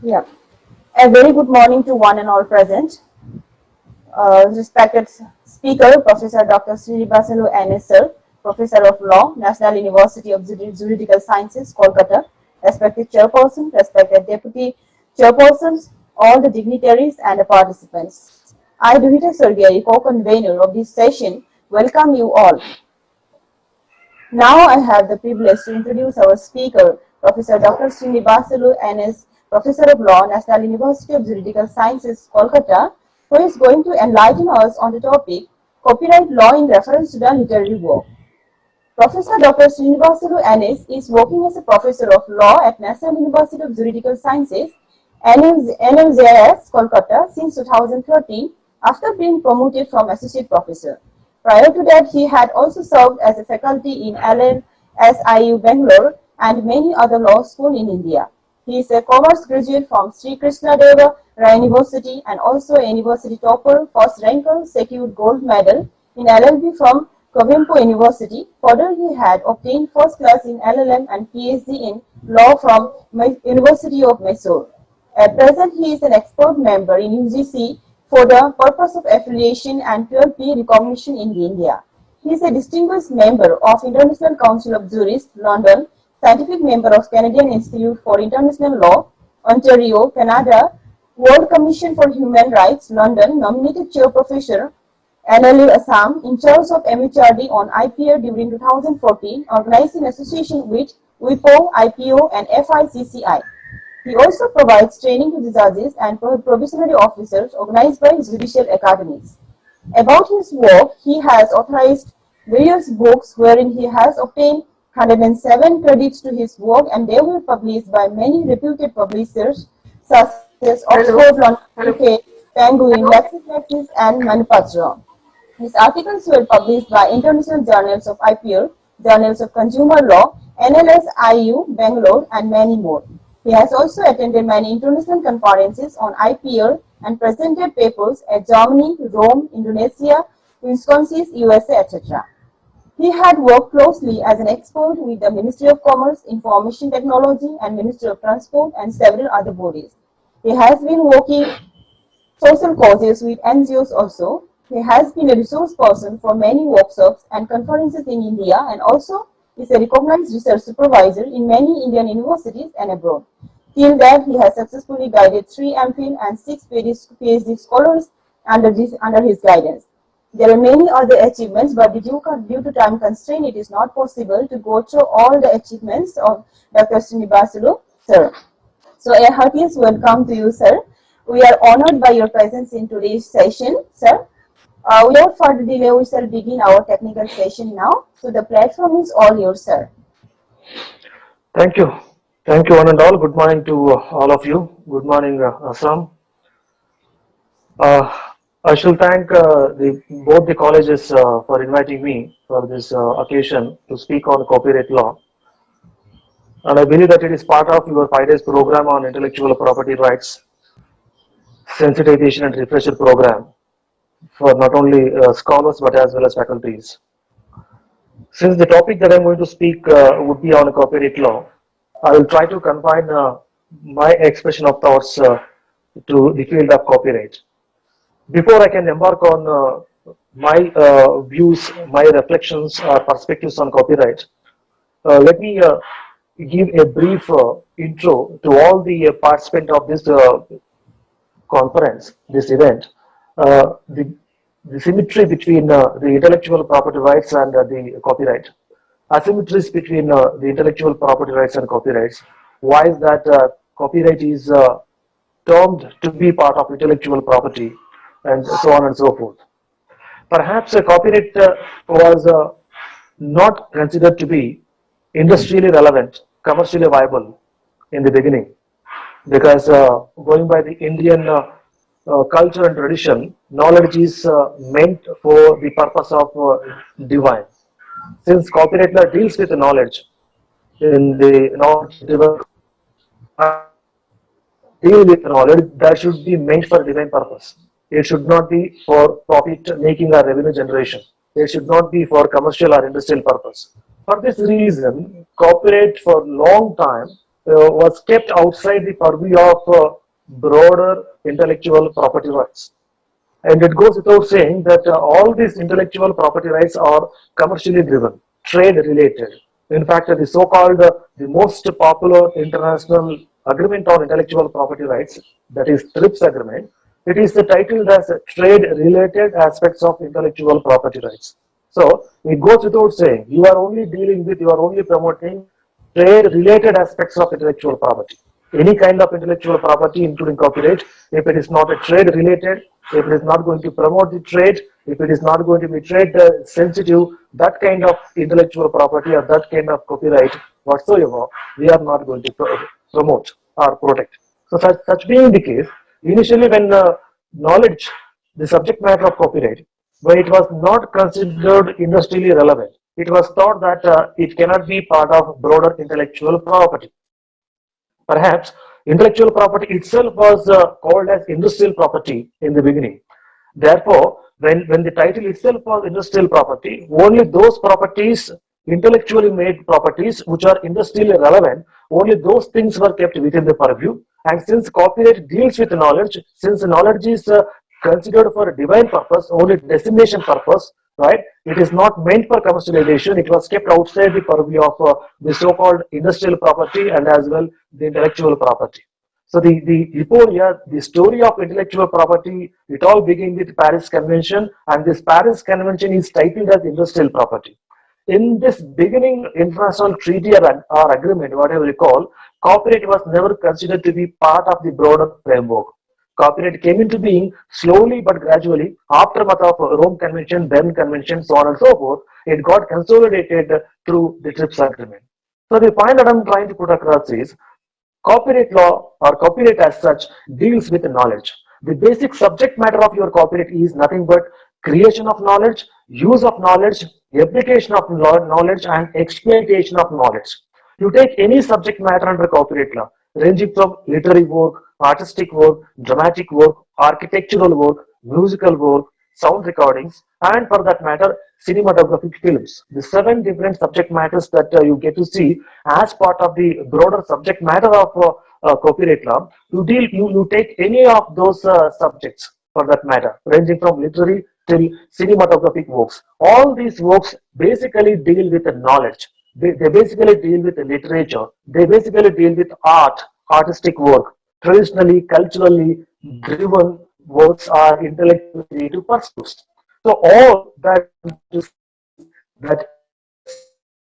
Yeah. A very good morning to one and all present. Respected speaker, Professor Dr. Srinivasulu N.S. Sir, Professor of Law, National University of Juridical Sciences, Kolkata, respected chairperson, respected deputy chairpersons, all the dignitaries and the participants. I, Duhita Sergei, co-convener of this session, welcome you all. Now I have the privilege to introduce our speaker, Professor Dr. Srinivasulu N.S., Professor of Law, National University of Juridical Sciences, Kolkata, who is going to enlighten us on the topic Copyright Law in reference to the literary work. Professor Dr. Srinivasulu N.S. is working as a Professor of Law at National University of Juridical Sciences, NMJIS, Kolkata, since 2013, after being promoted from Associate Professor. Prior to that, he had also served as a faculty in LNSIU Bangalore and many other law schools in India. He is a commerce graduate from Sri Krishna Deva Raya University and also a university topper, first ranker, secured gold medal in LLB from Covimpo University. Further, he had obtained first class in LLM and PhD in law from University of Mysore. At present, he is an expert member in UGC for the purpose of affiliation and 12P recognition in India. He is a distinguished member of International Council of Jurists, London, scientific member of Canadian Institute for International Law, Ontario, Canada, World Commission for Human Rights, London, nominated chair professor, NLU Assam, in charge of MHRD on IPR during 2014, organized in association with WIPO, IPO, and FICCI. He also provides training to the judges and probationary officers organized by judicial academies. About his work, he has authorized various books wherein he has obtained 107 credits to his work, and they were published by many reputed publishers such as Oxford, London, UK, Penguin, LexisNexis, and Manufacturer. His articles were published by International Journals of IPR, Journals of Consumer Law, NLSIU, Bangalore, and many more. He has also attended many international conferences on IPR and presented papers at Germany, Rome, Indonesia, Wisconsin, USA, etc. He had worked closely as an expert with the Ministry of Commerce, Information Technology, and Ministry of Transport, and several other bodies. He has been working social causes with NGOs also. He has been a resource person for many workshops and conferences in India, and also is a recognized research supervisor in many Indian universities and abroad. Till that, he has successfully guided 3 MPhil and 6 PhD scholars under his guidance. There are many other achievements, but due to time constraint, it is not possible to go through all the achievements of Dr. Srinivasulu, sir. So a heartiest welcome to you, sir. We are honored by your presence in today's session, sir. Without further delay, we shall begin our technical session now. So the platform is all yours, sir. Thank you. Thank you, one and all. Good morning to all of you. Good morning, Assam. I shall thank both the colleges for inviting me for this occasion to speak on copyright law. And I believe that it is part of your 5 days program on intellectual property rights, sensitization and refresher program for not only scholars but as well as faculties. Since the topic that I'm going to speak would be on copyright law, I will try to confine my expression of thoughts to the field of copyright. Before I can embark on my views, my reflections or perspectives on copyright, let me give a brief intro to all the participants of this conference, this event. The symmetry between the intellectual property rights and the copyright. Asymmetries between the intellectual property rights and copyrights. Why is that copyright is termed to be part of intellectual property, and so on and so forth. Perhaps a copyright was not considered to be industrially relevant, commercially viable in the beginning, because going by the Indian culture and tradition, knowledge is meant for the purpose of divine. Since copyright law deals with knowledge, in the knowledge deal with knowledge that should be meant for divine purpose. It should not be for profit making or revenue generation. It should not be for commercial or industrial purpose. For this reason, copyright for long time was kept outside the purview of broader intellectual property rights. And it goes without saying that all these intellectual property rights are commercially driven, trade related. In fact, the so-called the most popular international agreement on intellectual property rights, that is TRIPS agreement, it is titled as trade related aspects of intellectual property rights. So it goes without saying, you are only dealing with, you are only promoting trade related aspects of intellectual property. Any kind of intellectual property, including copyright, if it is not a trade related, if it is not going to promote the trade, if it is not going to be trade sensitive, that kind of intellectual property or that kind of copyright whatsoever, we are not going to promote or protect. So such being the case, initially when knowledge, the subject matter of copyright, when it was not considered industrially relevant, it was thought that it cannot be part of broader intellectual property. Perhaps intellectual property itself was called as industrial property in the beginning. Therefore, when the title itself was industrial property, only those properties, intellectually made properties which are industrially relevant, only those things were kept within the purview. And since copyright deals with knowledge, since knowledge is considered for a divine purpose, only destination purpose, right? It is not meant for commercialization. It was kept outside the purview of the so-called industrial property and as well the intellectual property. So the Euphoria, the story of intellectual property, it all began with Paris Convention, and this Paris Convention is titled as industrial property. In this beginning international treaty or agreement, whatever you call, copyright was never considered to be part of the broader framework. Copyright came into being slowly but gradually, aftermath of Rome Convention, Berne Convention, so on and so forth. It got consolidated through the TRIPS agreement. So the point that I'm trying to put across is, copyright law or copyright as such deals with knowledge. The basic subject matter of your copyright is nothing but creation of knowledge, use of knowledge, application of knowledge, and exploitation of knowledge. You take any subject matter under copyright law, ranging from literary work, artistic work, dramatic work, architectural work, musical work, sound recordings, and for that matter, cinematographic films. The 7 different subject matters that you get to see as part of the broader subject matter of copyright law. You take any of those subjects for that matter, ranging from literary till cinematographic works. All these works basically deal with the knowledge. They basically deal with the literature. They basically deal with art, artistic work. Traditionally, culturally driven works are intellectual creative pursuits. So all that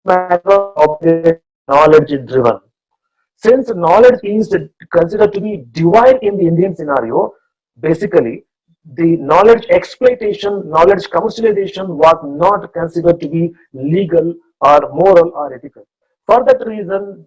matter of the knowledge is driven. Since knowledge is considered to be divine in the Indian scenario, basically the knowledge exploitation, knowledge commercialization was not considered to be legal or moral or ethical. For that reason,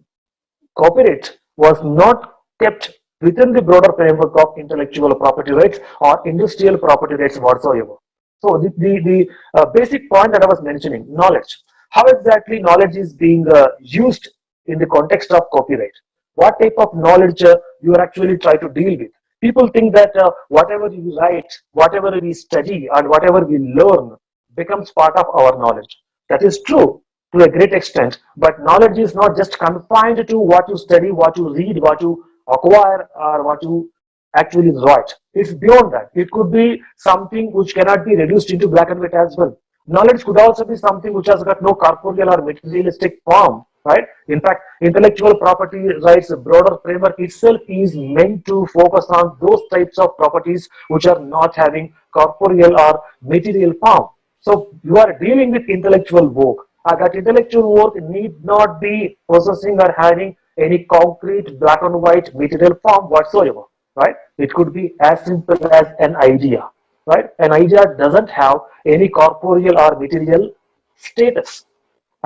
copyright was not kept within the broader framework of intellectual property rights or industrial property rights whatsoever. So the basic point that I was mentioning, knowledge. How exactly knowledge is being used in the context of copyright? What type of knowledge you are actually trying to deal with? People think that whatever we write, whatever we study, and whatever we learn becomes part of our knowledge. That is true to a great extent, but knowledge is not just confined to what you study, what you read, what you acquire, or what you actually write. It's beyond that. It could be something which cannot be reduced into black and white as well. Knowledge could also be something which has got no corporeal or materialistic form, right? In fact, intellectual property rights broader framework itself is meant to focus on those types of properties which are not having corporeal or material form. So you are dealing with intellectual work. That intellectual work need not be possessing or having any concrete black and white material form whatsoever, right? It could be as simple as an idea, right? An idea doesn't have any corporeal or material status.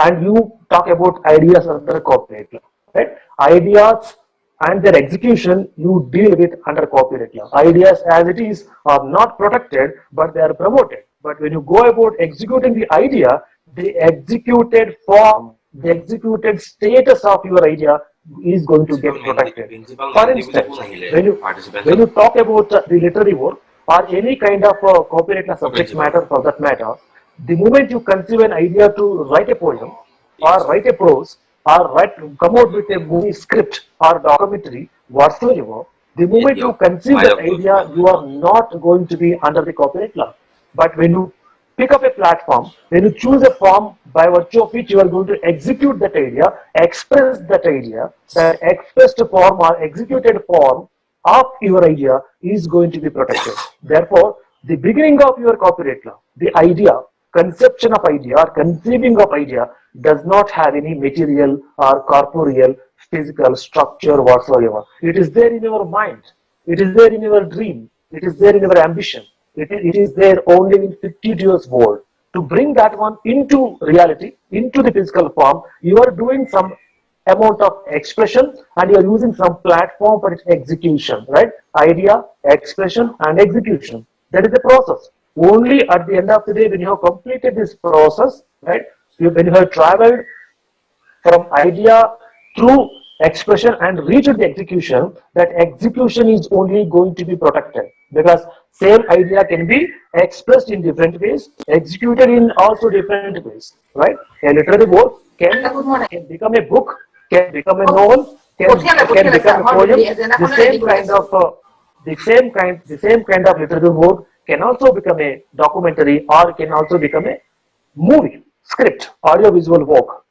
And you talk about ideas under copyright law, right? Ideas and their execution you deal with under copyright law. Ideas as it is are not protected, but they are promoted. But when you go about executing the idea, the executed form, the executed status of your idea is going to get protected. For instance, when you talk about the literary work or any kind of copyright subject matter for that matter, the moment you conceive an idea to write a poem or write a prose or come out with a movie script or documentary whatsoever, the moment you conceive that idea, you are not going to be under the copyright law. But when you pick up a platform, when you choose a form by virtue of which you are going to execute that idea, express that idea, that expressed form or executed form of your idea is going to be protected. Therefore, the beginning of your copyright law, the idea, conception of idea or conceiving of idea does not have any material or corporeal physical structure whatsoever. It is there in your mind. It is there in your dream. It is there in your ambition. It is there only in fictitious world. To bring that one into reality, into the physical form, you are doing some amount of expression and you are using some platform for its execution, right? Idea, expression, and execution. That is the process. Only at the end of the day, when you have completed this process, right? When you have traveled from idea through expression and reach the execution, that execution is only going to be protected because same idea can be expressed in different ways, executed in also different ways, right? A literary work can become a book, can become a novel, can become a poem. The same kind of literary work can also become a documentary or can also become a movie, script, audio visual work.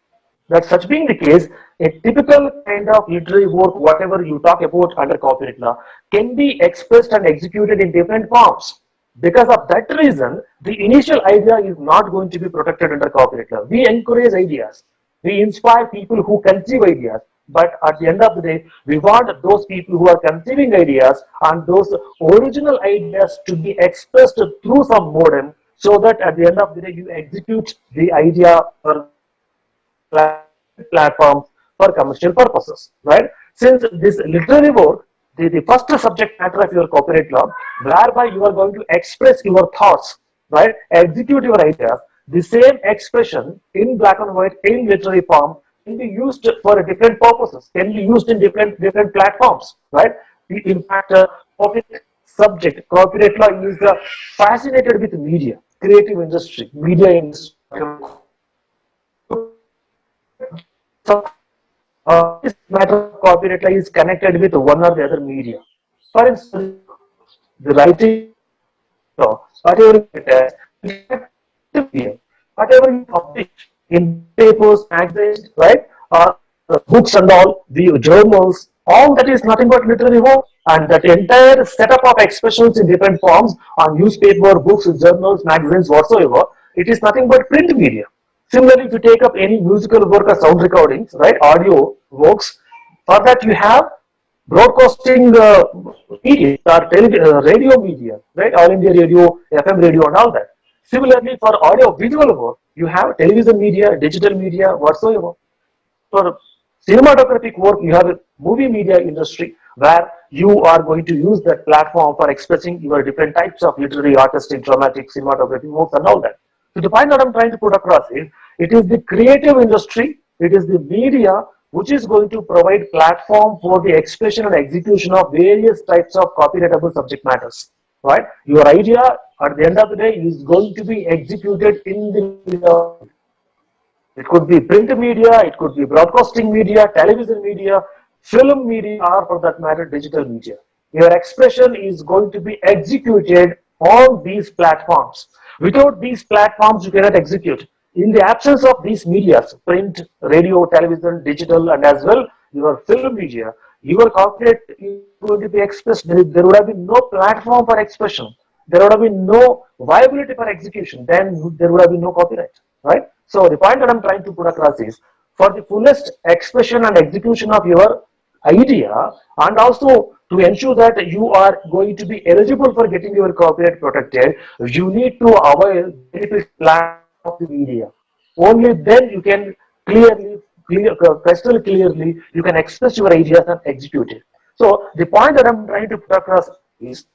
That such being the case, a typical kind of literary work, whatever you talk about under copyright law, can be expressed and executed in different forms. Because of that reason, the initial idea is not going to be protected under copyright law. We encourage ideas. We inspire people who conceive ideas. But at the end of the day, we want those people who are conceiving ideas and those original ideas to be expressed through some modem so that at the end of the day, you execute the idea or platforms for commercial purposes, right? Since this literary work, the first subject matter of your copyright law, whereby you are going to express your thoughts, right? Execute your ideas. The same expression in black and white in literary form can be used for different purposes, can be used in different platforms, right? In fact, public subject copyright law is fascinated with media, creative industry, media industry. So, this matter of copyright law is connected with one or the other media. For instance, the writing law, whatever you publish in papers, magazines, right, books and all, the journals, all that is nothing but literary work. And that entire setup of expressions in different forms on newspaper, books, journals, magazines, whatsoever, it is nothing but print media. Similarly, if you take up any musical work or sound recordings, right, audio works, for that you have broadcasting media or radio media, right, All India Radio, FM radio and all that. Similarly, for audio visual work, you have television media, digital media, whatsoever. For cinematographic work, you have a movie media industry where you are going to use that platform for expressing your different types of literary, artistic, dramatic, cinematographic works and all that. So the point that I'm trying to put across is, it is the creative industry, it is the media which is going to provide platform for the expression and execution of various types of copyrightable subject matters. Right? Your idea at the end of the day is going to be executed in the it could be print media, it could be broadcasting media, television media, film media, or for that matter, digital media. Your expression is going to be executed on these platforms. Without these platforms, you cannot execute. In the absence of these medias, print, radio, television, digital, and as well your film media, your copyright is going to be expressed. There would have been no platform for expression. There would have been no viability for execution. Then there would have been no copyright, right? So the point that I'm trying to put across is, for the fullest expression and execution of your idea, and also to ensure that you are going to be eligible for getting your copyright protected, you need to avail benefit plan of the media. Only then you can crystal clearly, you can express your ideas and execute it. So the point that I'm trying to put across is,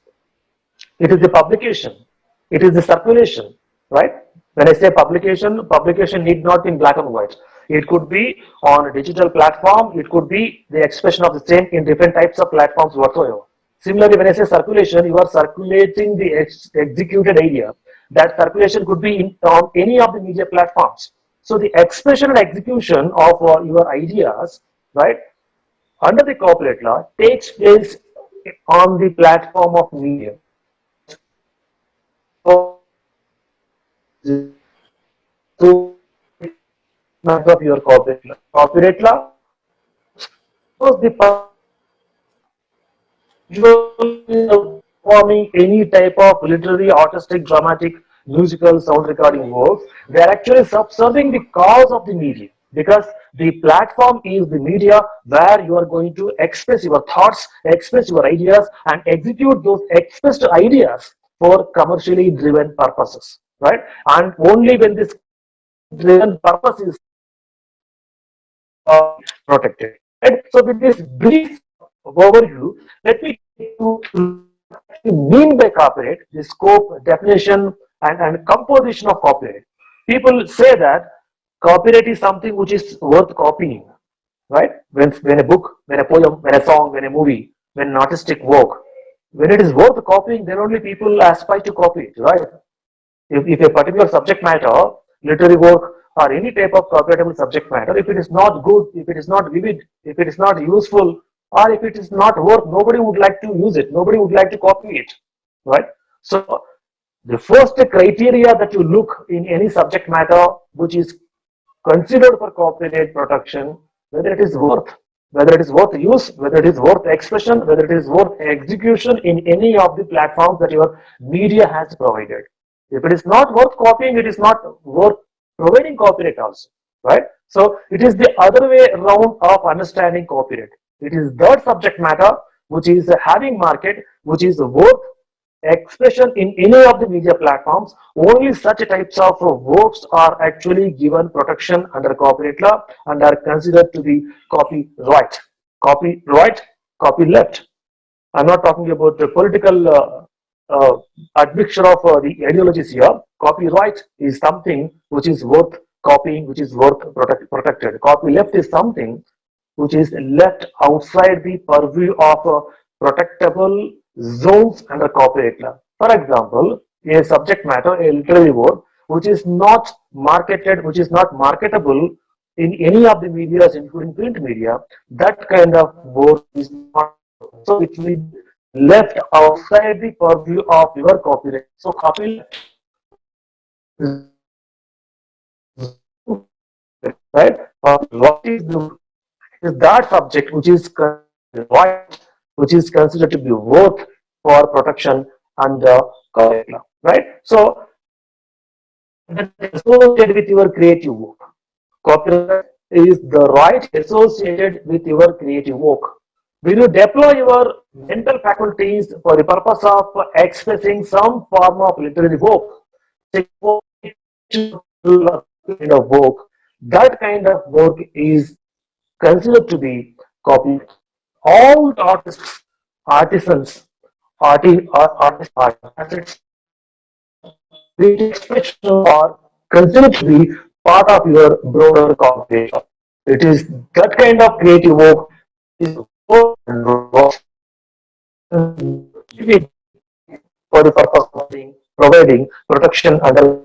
it is the publication, it is the circulation, right? When I say publication, publication need not be in black and white. It could be on a digital platform, it could be the expression of the same in different types of platforms whatsoever. Similarly, when I say circulation, you are circulating the executed idea. That circulation could be on any of the media platforms. So the expression and execution of your ideas, right, under the copyright law takes place on the platform of media. So, of your copyright law. Copyright law was the performing any type of literary, artistic, dramatic, musical, sound recording works. They are actually subserving the cause of the media, because the platform is the media where you are going to express your thoughts, express your ideas, and execute those expressed ideas for commercially driven purposes, right? And only when this driven purpose is protected. And so with this brief overview, let me take you through what we mean by copyright, the scope, definition, and composition of copyright. People say that copyright is something which is worth copying, right? When a book, when a poem, when a song, when a movie, when an artistic work, when it is worth copying, then only people aspire to copy it, right? If a particular subject matter, literary work, or any type of copyrightable subject matter, if it is not good, if it is not vivid, if it is not useful, or if it is not worth, nobody would like to use it, nobody would like to copy it, right? So the first criteria that you look in any subject matter which is considered for copyright protection, whether it is worth use, whether it is worth expression, whether it is worth execution in any of the platforms that your media has provided. If it is not worth copying, it is not worth providing copyright also, right? So it is the other way around of understanding copyright. It is that subject matter which is having market, which is worth expression in any of the media platforms. Only such types of works are actually given protection under copyright law and are considered to be copyright. Copyright, copyleft. I'm not talking about the political admixture of the ideologies here. Copyright is something which is worth copying, which is worth protected. Copyleft is something which is left outside the purview of protectable zones under copyright law. For example, a subject matter, a literary work, which is not marketed, which is not marketable in any of the medias, including print media, that kind of work is not, so it will be left outside the purview of your copyright. So copyright, right? What is that subject which is right, which is considered to be worth for protection under copyright law, right? So that is associated with your creative work. Copyright is the right associated with your creative work. When you deploy your mental faculties for the purpose of expressing some form of literary work, kind of work, that kind of work is considered to be copyright. All artists, artisans, artists, creative expression are considered to be part of your broader copyright. It is that kind of creative work is for the purpose of providing protection under.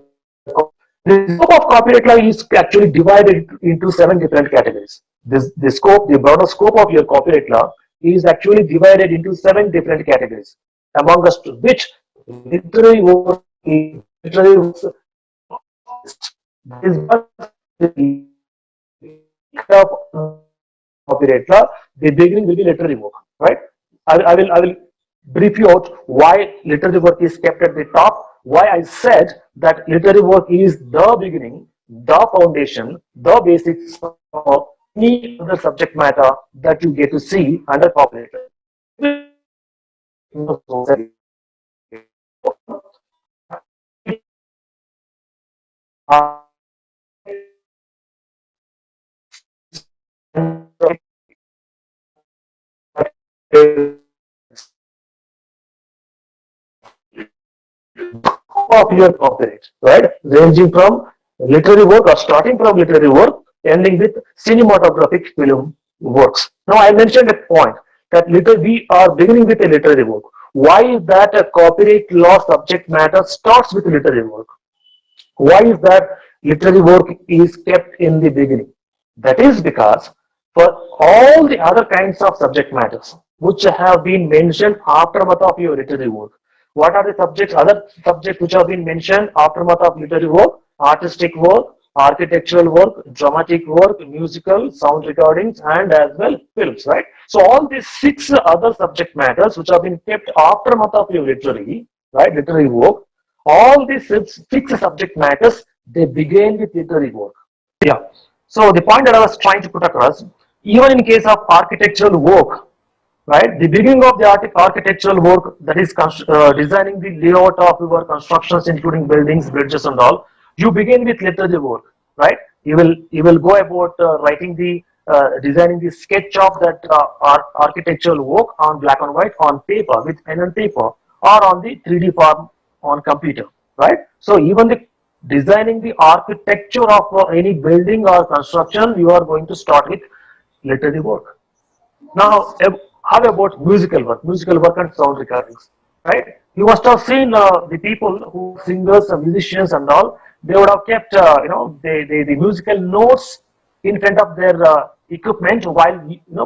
The scope of copyright law is actually divided into 7 different categories. The broader scope of your copyright law is actually divided into 7 different categories, among us to which literary work is literary works is the copyright law. The beginning will be literary work, right? I will brief you out why literary work is kept at the top. Why I said that literary work is the beginning, the foundation, the basics of any other subject matter that you get to see under copyright. Of your copyright, right? Ranging from literary work or starting from literary work, ending with cinematographic film works. Now, I mentioned a point that we are beginning with a literary work. Why is that a copyright law subject matter starts with literary work? Why is that literary work is kept in the beginning. That is because for all the other kinds of subject matters which have been mentioned aftermath of your literary work, what are the subjects, other subjects which have been mentioned aftermath of literary work? Artistic work, architectural work, dramatic work, musical, sound recordings, and as well films, right? So all these six other subject matters which have been kept aftermath of your literary, right, literary work, all these six subject matters, they begin with literary work. Yeah. So the point that I was trying to put across, even in case of architectural work, right, the beginning of the architectural work, that is designing the layout of your constructions, including buildings, bridges, and all, you begin with literary work, right? You will go about writing the designing the sketch of that architectural work on black and white on paper with pen and paper or on the 3D form on computer, right? So even the designing the architecture of any building or construction, you are going to start with literary work. Now, how about musical work? Musical work and sound recordings, right? You must have seen the people who singers and musicians and all. They would have kept, the musical notes in front of their equipment while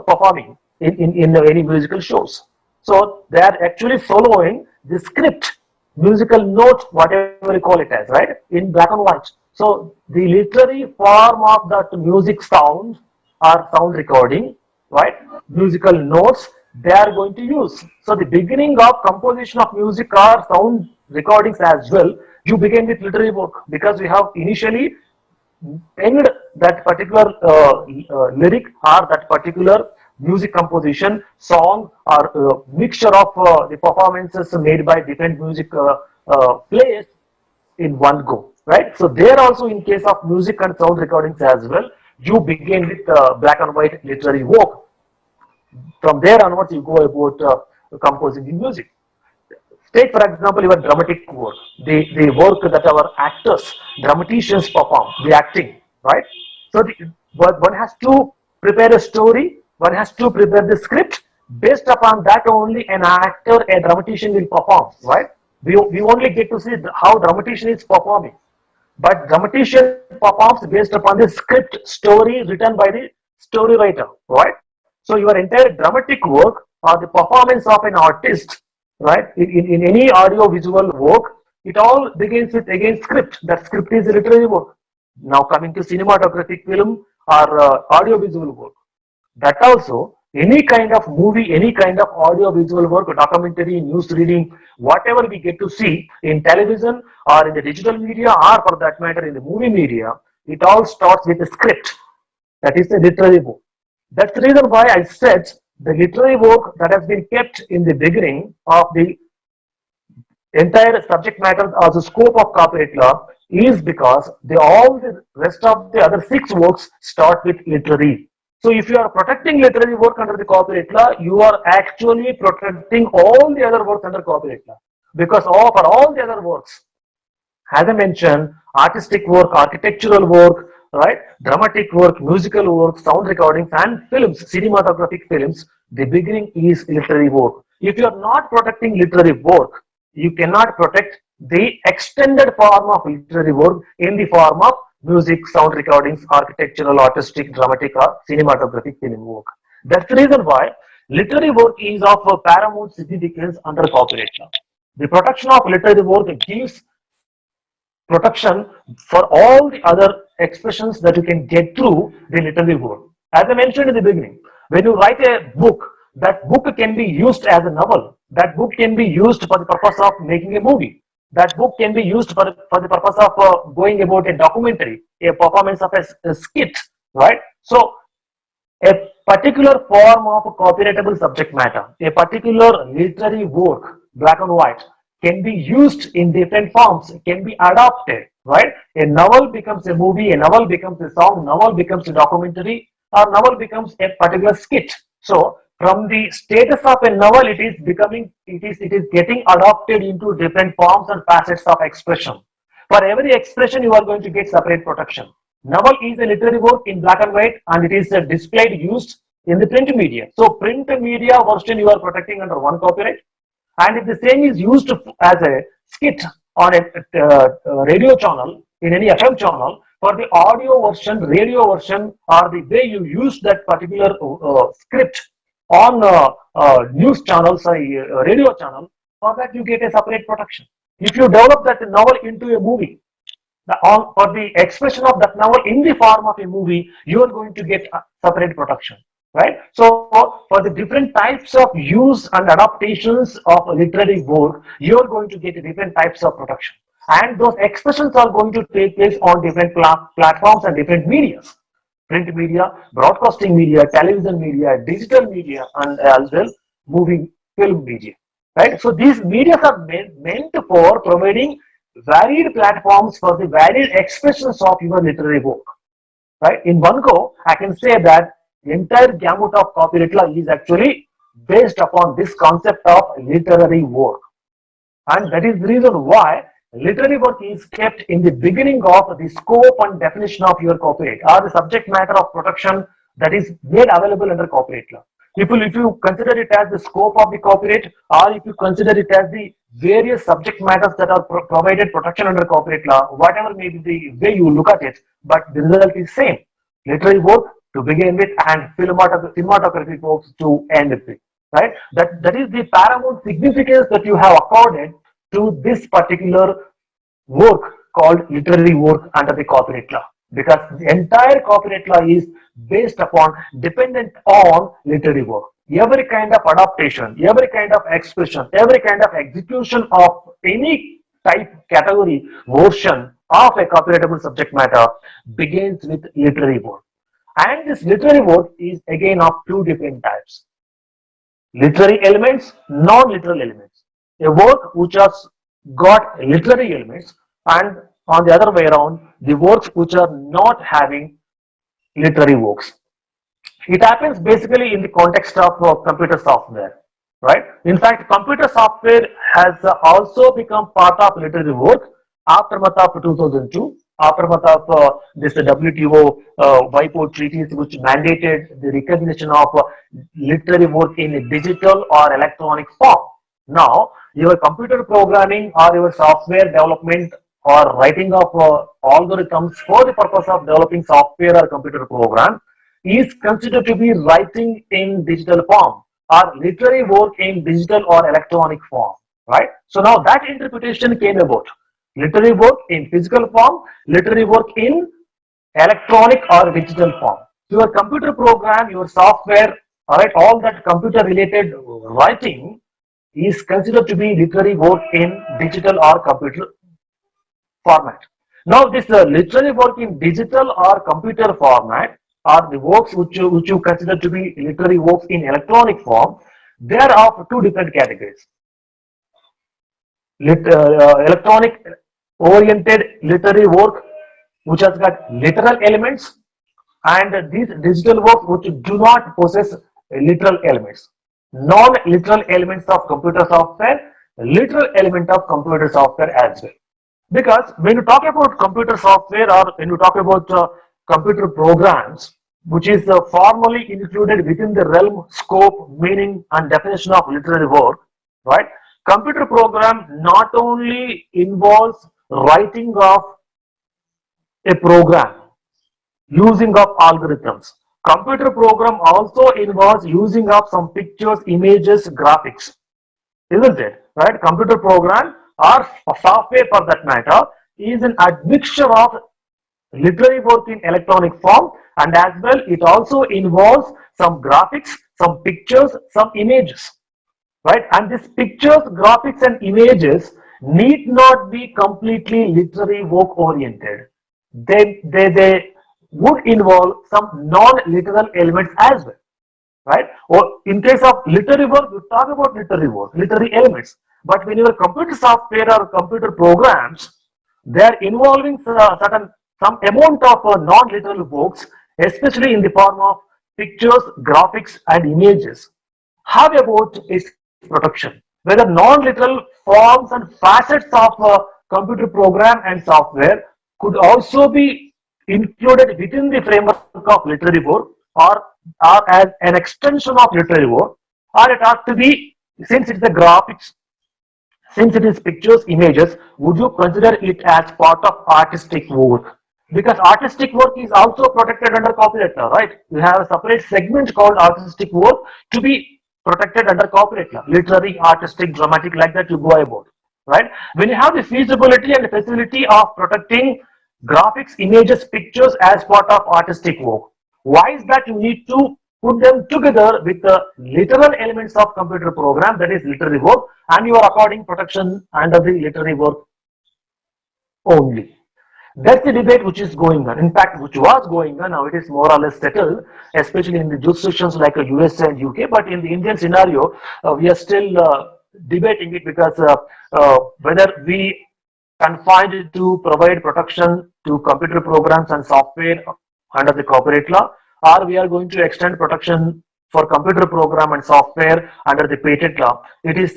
performing in any musical shows. So they are actually following the script, musical note, whatever you call it as, right, in black and white. So the literary form of that music sound or sound recording, right, musical notes, they are going to use. So the beginning of composition of music or sound recordings as well, you begin with literary work because we have initially penned that particular lyric or that particular music composition, song or mixture of the performances made by different music players in one go, right? So there also, in case of music and sound recordings as well, you begin with black and white literary work. From there onwards, you go about composing the music. Take, for example, your dramatic work, the work that our actors, dramaticians perform, the acting, right? So one has to prepare a story, one has to prepare the script. Based upon that only an actor, a dramatician will perform, right? We only get to see how dramatician is performing. But dramatician performs based upon the script story written by the story writer, right? So your entire dramatic work or the performance of an artist, right, in any audio visual work, it all begins with again script. That script is literary work. Now coming to cinematographic film or audio visual work, that also any kind of movie, any kind of audio visual work, documentary, news reading, whatever we get to see in television or in the digital media or for that matter in the movie media, it all starts with a script. That is the literary work. That's the reason why I said the literary work that has been kept in the beginning of the entire subject matter or the scope of copyright law is because all the rest of the other six works start with literary. So if you are protecting literary work under the copyright law, you are actually protecting all the other works under copyright law. Because for all the other works, as I mentioned, artistic work, architectural work, right, dramatic work, musical work, sound recordings, and films, cinematographic films, the beginning is literary work. If you are not protecting literary work, you cannot protect the extended form of literary work in the form of music, sound recordings, architectural, artistic, dramatic, or cinematographic film work. That's the reason why literary work is of paramount significance under copyright law. The protection of literary work gives protection for all the other expressions that you can get through the literary work. As I mentioned in the beginning, when you write a book, that book can be used as a novel. That book can be used for the purpose of making a movie. That book can be used for the purpose of going about a documentary, a performance of a skit, right? So a particular form of copyrightable subject matter, a particular literary work, black and white, can be used in different forms, can be adapted, right? A novel becomes a movie, a novel becomes a song, novel becomes a documentary, or novel becomes a particular skit. So from the status of a novel, it is getting adopted into different forms and facets of expression. For every expression, you are going to get separate protection. Novel is a literary work in black and white, and it is displayed, used in the print media. So print media version you are protecting under one copyright, and if the same is used as a skit on a radio channel, in any FM channel, for the audio version, radio version, or the way you use that particular script on news channels or radio channel, for that you get a separate production. If you develop that novel into a movie, for the expression of that novel in the form of a movie, you are going to get a separate production, right? So for the different types of use and adaptations of a literary work, you are going to get different types of production, and those expressions are going to take place on different platforms and different medias: print media, broadcasting media, television media, digital media, and as well moving film media, right? So these media are meant for providing varied platforms for the varied expressions of your literary work, right? In one go, I can say that the entire gamut of copyright law is actually based upon this concept of literary work. And that is the reason why literary work is kept in the beginning of the scope and definition of your copyright, or the subject matter of protection that is made available under copyright law. If you consider it as the scope of the copyright, or if you consider it as the various subject matters that are provided protection under copyright law, whatever may be the way you look at it, but the result is same: literary work to begin with, and cinematography works to end with, right? That is the paramount significance that you have accorded to this particular work called literary work under the copyright law, because the entire copyright law is based upon, dependent on literary work. Every kind of adaptation, every kind of expression, every kind of execution of any type, category, version of a copyrightable subject matter begins with literary work. And this literary work is again of two different types: literary elements, non-literal elements. A work which has got literary elements, and on the other way around, the works which are not having literary works. It happens basically in the context of computer software, right? In fact, computer software has also become part of literary work aftermath of 2002, aftermath of this WTO WIPO treaties, which mandated the recognition of literary work in a digital or electronic form. Now, your computer programming or your software development or writing of algorithms for the purpose of developing software or computer program is considered to be writing in digital form, or literary work in digital or electronic form, right? So now that interpretation came about: literary work in physical form, literary work in electronic or digital form. Your computer program, your software, all right, all that computer related writing is considered to be literary work in digital or computer format. Now, this literary work in digital or computer format, or the works which you consider to be literary works in electronic form, they are of two different categories: electronic oriented literary work which has got literal elements, and these digital works which do not possess literal elements. Non-literal elements of computer software, literal element of computer software as well. Because when you talk about computer software, or when you talk about computer programs, which is formally included within the realm, scope, meaning, and definition of literary work, right? Computer program not only involves writing of a program, using of algorithms. Computer program also involves using of some pictures, images, graphics, isn't it? Right? Computer program or software for that matter is an admixture of literary work in electronic form, and as well it also involves some graphics, some pictures, some images, right? And these pictures, graphics, and images need not be completely literary work oriented. They would involve some non-literal elements as well, right? Or in case of literary work, we talk about literary work, literary elements. But when your computer software or computer programs, they are involving some amount of non-literal works, especially in the form of pictures, graphics, and images. How about its protection? Whether non-literal forms and facets of computer program and software could also be included within the framework of literary work, or as an extension of literary work, or it has to be, since it's the graphics, since it is pictures, images, would you consider it as part of artistic work? Because artistic work is also protected under copyright law, right? You have a separate segment called artistic work to be protected under copyright law. Literary, artistic, dramatic, like that you go about, right? When you have the feasibility and the facility of protecting graphics, images, pictures as part of artistic work, why is that you need to put them together with the literal elements of computer program, that is literary work, and you are according protection under the literary work only? That's the debate which is going on. In fact, which was going on, now it is more or less settled, especially in the jurisdictions like USA and UK. But in the Indian scenario, we are still debating it, because whether we confined it to provide protection to computer programs and software under the copyright law, or we are going to extend protection for computer program and software under the patent law. It is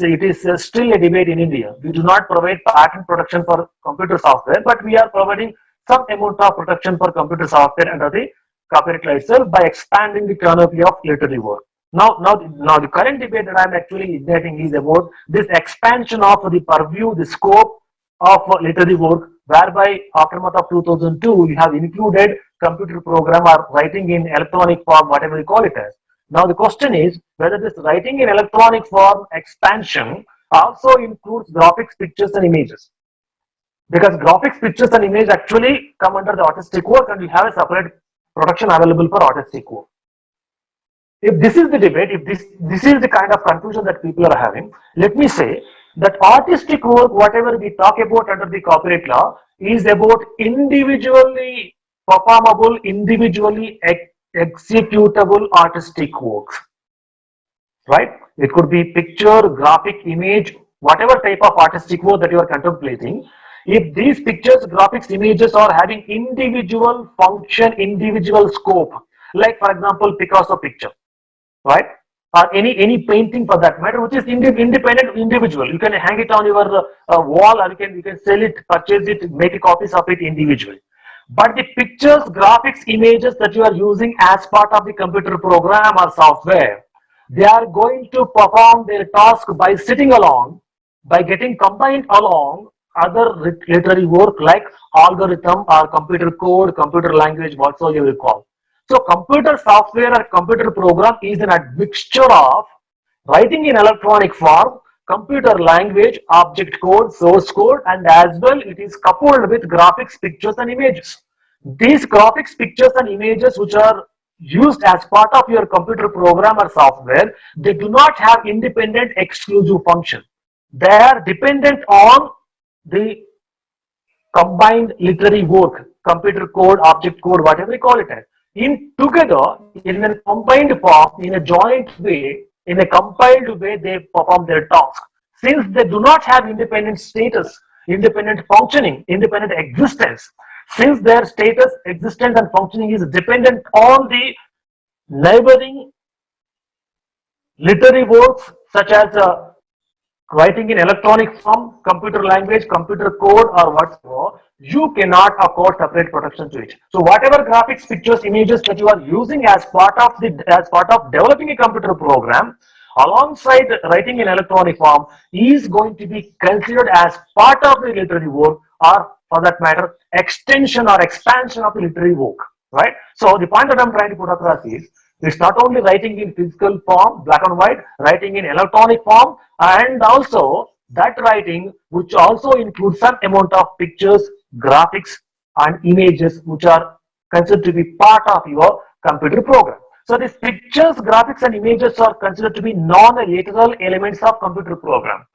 still a debate in India. We do not provide patent protection for computer software, but we are providing some amount of protection for computer software under the copyright law itself by expanding the canopy of literary work. Now the current debate that I am actually igniting is about this expansion of the purview, the scope of literary work, whereby after month of 2002 you have included computer program or writing in electronic form, whatever you call it as. Now the question is whether this writing in electronic form expansion also includes graphics, pictures and images, because graphics, pictures and image actually come under the artistic work, and we have a separate protection available for artistic work. If this is the debate, if this is the kind of confusion that people are having, let me say that artistic work, whatever we talk about under the copyright law, is about individually performable, individually executable artistic works, right? It could be picture, graphic, image, whatever type of artistic work that you are contemplating. If these pictures, graphics, images are having individual function, individual scope, like for example Picasso picture, right? Or any painting for that matter, which is independent, individual. You can hang it on your wall, or you can sell it, purchase it, make copies of it individually. But the pictures, graphics, images that you are using as part of the computer program or software, they are going to perform their task by sitting along, by getting combined along other literary work like algorithm or computer code, computer language, whatsoever you call. So computer software or computer program is an admixture of writing in electronic form, computer language, object code, source code, and as well it is coupled with graphics, pictures and images. These graphics, pictures and images which are used as part of your computer program or software, they do not have independent exclusive function. They are dependent on the combined literary work, computer code, object code, whatever you call it as. In together, in a combined form, in a joint way, in a compiled way, they perform their task. Since they do not have independent status, independent functioning, independent existence, since their status, existence and functioning is dependent on the neighboring literary works such as writing in electronic form, computer language, computer code or whatsoever, you cannot afford separate protection to it. So whatever graphics, pictures, images that you are using as part of developing a computer program, alongside writing in electronic form, is going to be considered as part of the literary work, or for that matter, extension or expansion of the literary work, right? So the point that I'm trying to put across is, it's not only writing in physical form, black and white, writing in electronic form, and also that writing which also includes some amount of pictures, graphics and images which are considered to be part of your computer program. So these pictures, graphics and images are considered to be non-literal elements of computer program.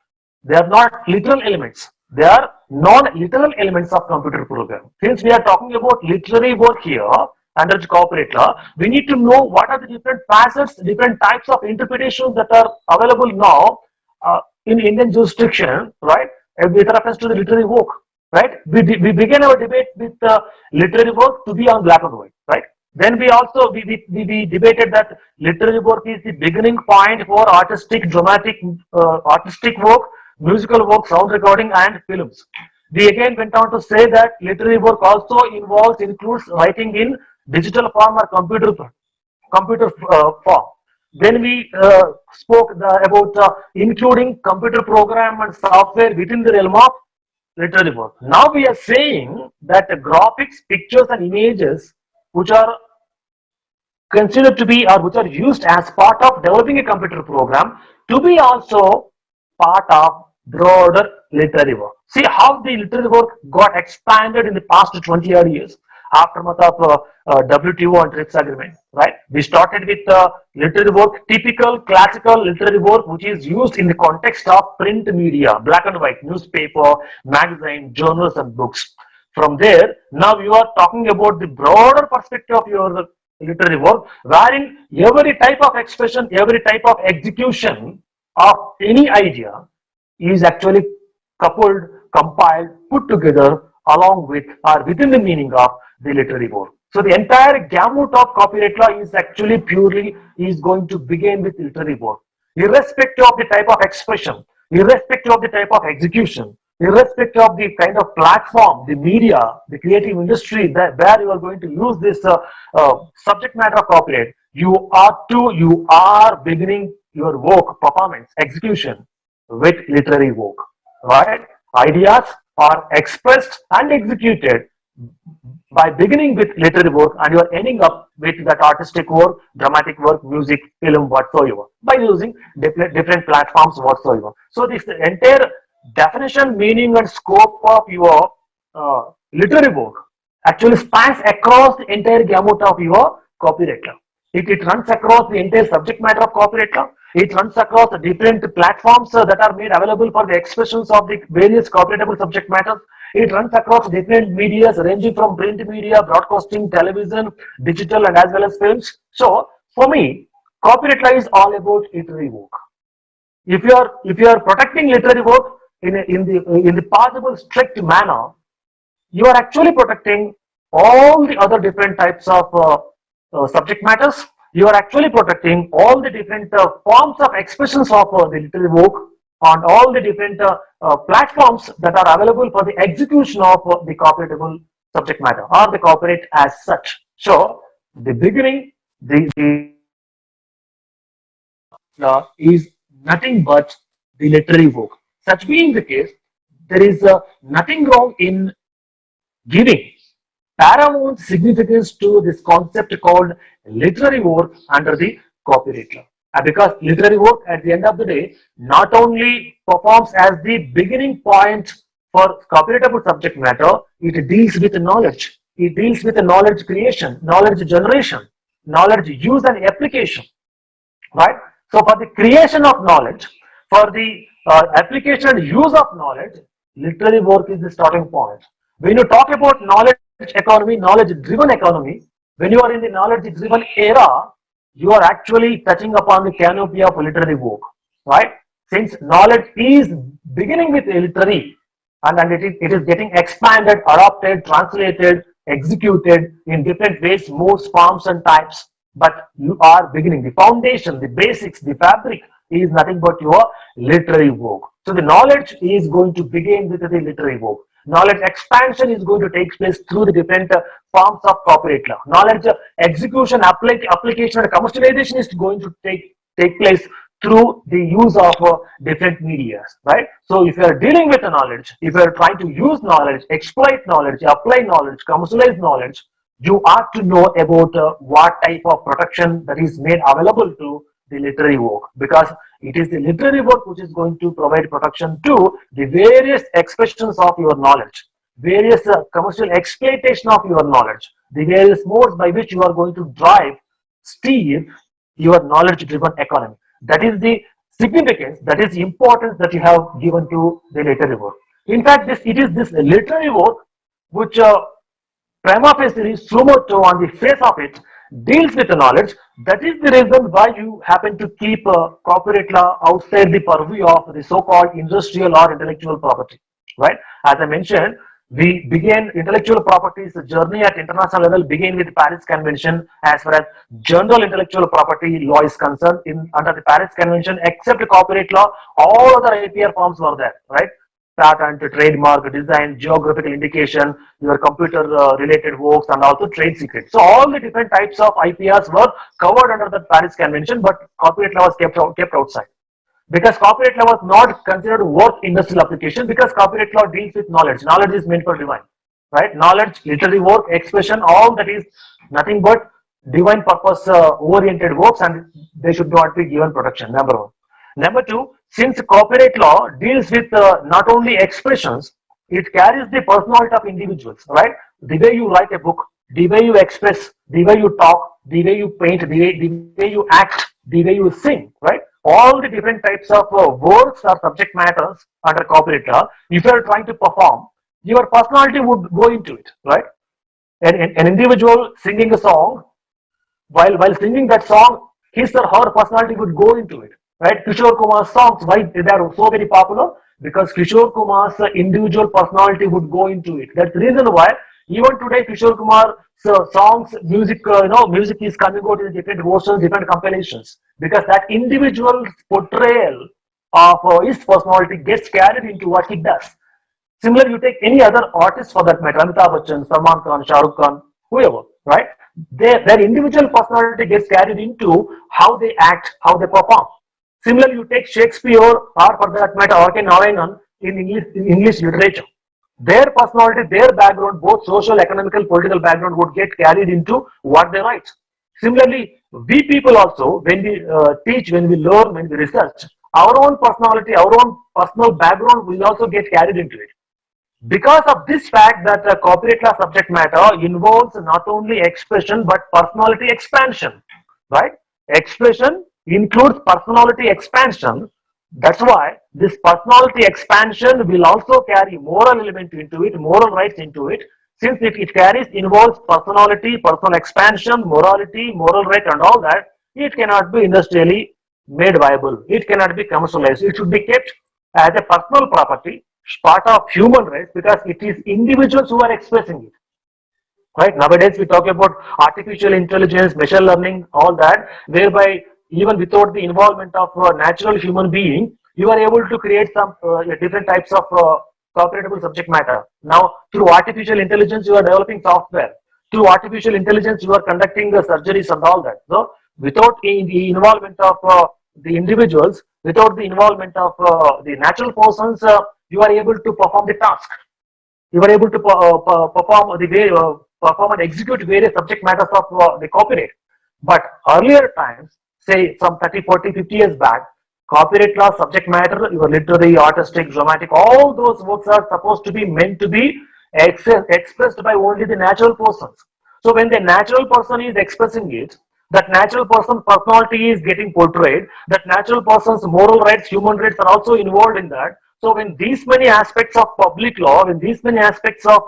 They are not literal elements. They are non-literal elements of computer program. Since we are talking about literary work here, under the copyright law, we need to know what are the different facets, different types of interpretations that are available now in Indian jurisdiction, right? With reference to the literary work, right? We began our debate with literary work to be on black and white, right? Then we also we debated that literary work is the beginning point for artistic, dramatic, artistic work, musical work, sound recording, and films. We again went on to say that literary work also includes writing in digital form or computer form. Then we spoke about including computer program and software within the realm of literary work. Now we are saying that the graphics, pictures and images which are considered to be or which are used as part of developing a computer program to be also part of broader literary work. See how the literary work got expanded in the past 20 odd years, aftermath of WTO and TRIPS agreement, right? We started with literary work, typical classical literary work, which is used in the context of print media, black and white, newspaper, magazine, journals and books. From there, now you are talking about the broader perspective of your literary work, wherein every type of expression, every type of execution of any idea is actually coupled, compiled, put together along with or within the meaning of the literary work. So the entire gamut of copyright law is actually purely is going to begin with literary work, irrespective of the type of expression, irrespective of the type of execution, irrespective of the kind of platform, the media, the creative industry that where you are going to use this subject matter of copyright. You are beginning your work, performance, execution with literary work, right? Ideas are expressed and executed by beginning with literary work, and you are ending up with that artistic work, dramatic work, music, film, whatsoever, by using different platforms whatsoever. So this entire definition, meaning and scope of your literary work actually spans across the entire gamut of your copyright law. It runs across the entire subject matter of copyright law. It runs across the different platforms that are made available for the expressions of the various copyrightable subject matters. It runs across different medias ranging from print media, broadcasting, television, digital, and as well as films. So, for me, copyright law is all about literary work. If you are protecting literary work in the possible strict manner, you are actually protecting all the other different types of subject matters. You are actually protecting all the different forms of expressions of the literary work on all the different platforms that are available for the execution of the copyrightable subject matter or the copyright as such. So the beginning, the is nothing but the literary work. Such being the case, there is nothing wrong in giving paramount significance to this concept called literary work under the copyright law. Because literary work at the end of the day not only performs as the beginning point for copyrightable subject matter, it deals with knowledge. It deals with knowledge creation, knowledge generation, knowledge use and application, right? So for the creation of knowledge, for the application and use of knowledge, literary work is the starting point. When you talk about knowledge economy, knowledge driven economy, when you are in the knowledge driven era, you are actually touching upon the canopy of literary work, right? Since knowledge is beginning with literary and it is getting expanded, adopted, translated, executed in different ways, modes, forms and types, but you are beginning the foundation, the basics, the fabric is nothing but your literary work. So the knowledge is going to begin with the literary work. Knowledge expansion is going to take place through the different forms of copyright law. Knowledge execution, application and commercialization is going to take place through the use of different media, right? So if you are dealing with the knowledge, if you are trying to use knowledge, exploit knowledge, apply knowledge, commercialize knowledge, you ought to know about what type of protection that is made available to the literary work, because it is the literary work which is going to provide protection to the various expressions of your knowledge, various commercial exploitation of your knowledge, the various modes by which you are going to drive, steer your knowledge driven economy. That is the significance, that is the importance that you have given to the literary work. In fact, it is this literary work which prima facie, sumo moto on the face of it, deals with the knowledge. That is the reason why you happen to keep copyright law outside the purview of the so-called industrial or intellectual property, right? As I mentioned, we began intellectual property's journey at international level, began with Paris Convention as far as general intellectual property law is concerned. Under the Paris Convention, except copyright law, all other IPR forms were there, right? patent, trademark, design, geographical indication, your computer related works, and also trade secrets. So all the different types of IPRs were covered under the Paris Convention, but copyright law was kept outside. Because copyright law was not considered worth industrial application, because copyright law deals with knowledge. Knowledge is meant for divine, right? Knowledge, literary work, expression, all that is nothing but divine purpose oriented works, and they should not be given protection. Number one. Number two, since copyright law deals with not only expressions, it carries the personality of individuals, right? The way you write a book, the way you express, the way you talk, the way you paint, the way you act, the way you sing, right? All the different types of works or subject matters under copyright law, if you are trying to perform, your personality would go into it, right? An individual singing a song, while singing that song, his or her personality would go into it, right? Kishore Kumar's songs, why they are so very popular? Because Kishore Kumar's individual personality would go into it. That's the reason why even today Kishore Kumar's songs, music, music is coming out in different versions, different compilations, because that individual portrayal of his personality gets carried into what he does. Similar, you take any other artist for that matter, Amitabh Bachchan, Salman Khan, Shah Rukh Khan, whoever, right? Their individual personality gets carried into how they act, how they perform. Similarly, you take Shakespeare or for that matter, R.K. Narayanan in English literature. Their personality, their background, both social, economical, political background would get carried into what they write. Similarly, we people also, when we teach, when we learn, when we research, our own personality, our own personal background will also get carried into it. Because of this fact that copyright law subject matter involves not only expression but personality expansion, right? Expression includes personality expansion. That's why this personality expansion will also carry moral element into it, moral rights into it. Since it involves personality, personal expansion, morality, moral right, and all that, it cannot be industrially made viable. It cannot be commercialized. It should be kept as a personal property, part of human rights, because it is individuals who are expressing it. Right? Nowadays, we talk about artificial intelligence, machine learning, all that, whereby even without the involvement of a natural human being, you are able to create some different types of copyrightable subject matter. Now, through artificial intelligence, you are developing software. Through artificial intelligence, you are conducting the surgeries and all that. So, without the involvement of the individuals, without the involvement of the natural persons, you are able to perform the task. You are able to perform and execute various subject matters of the copyright. But earlier times, say some 30, 40, 50 years back, copyright law subject matter, your literary, artistic, dramatic, all those works are supposed to be meant to be expressed by only the natural persons. So when the natural person is expressing it, that natural person's personality is getting portrayed, that natural person's moral rights, human rights are also involved in that. So when these many aspects of public law, when these many aspects of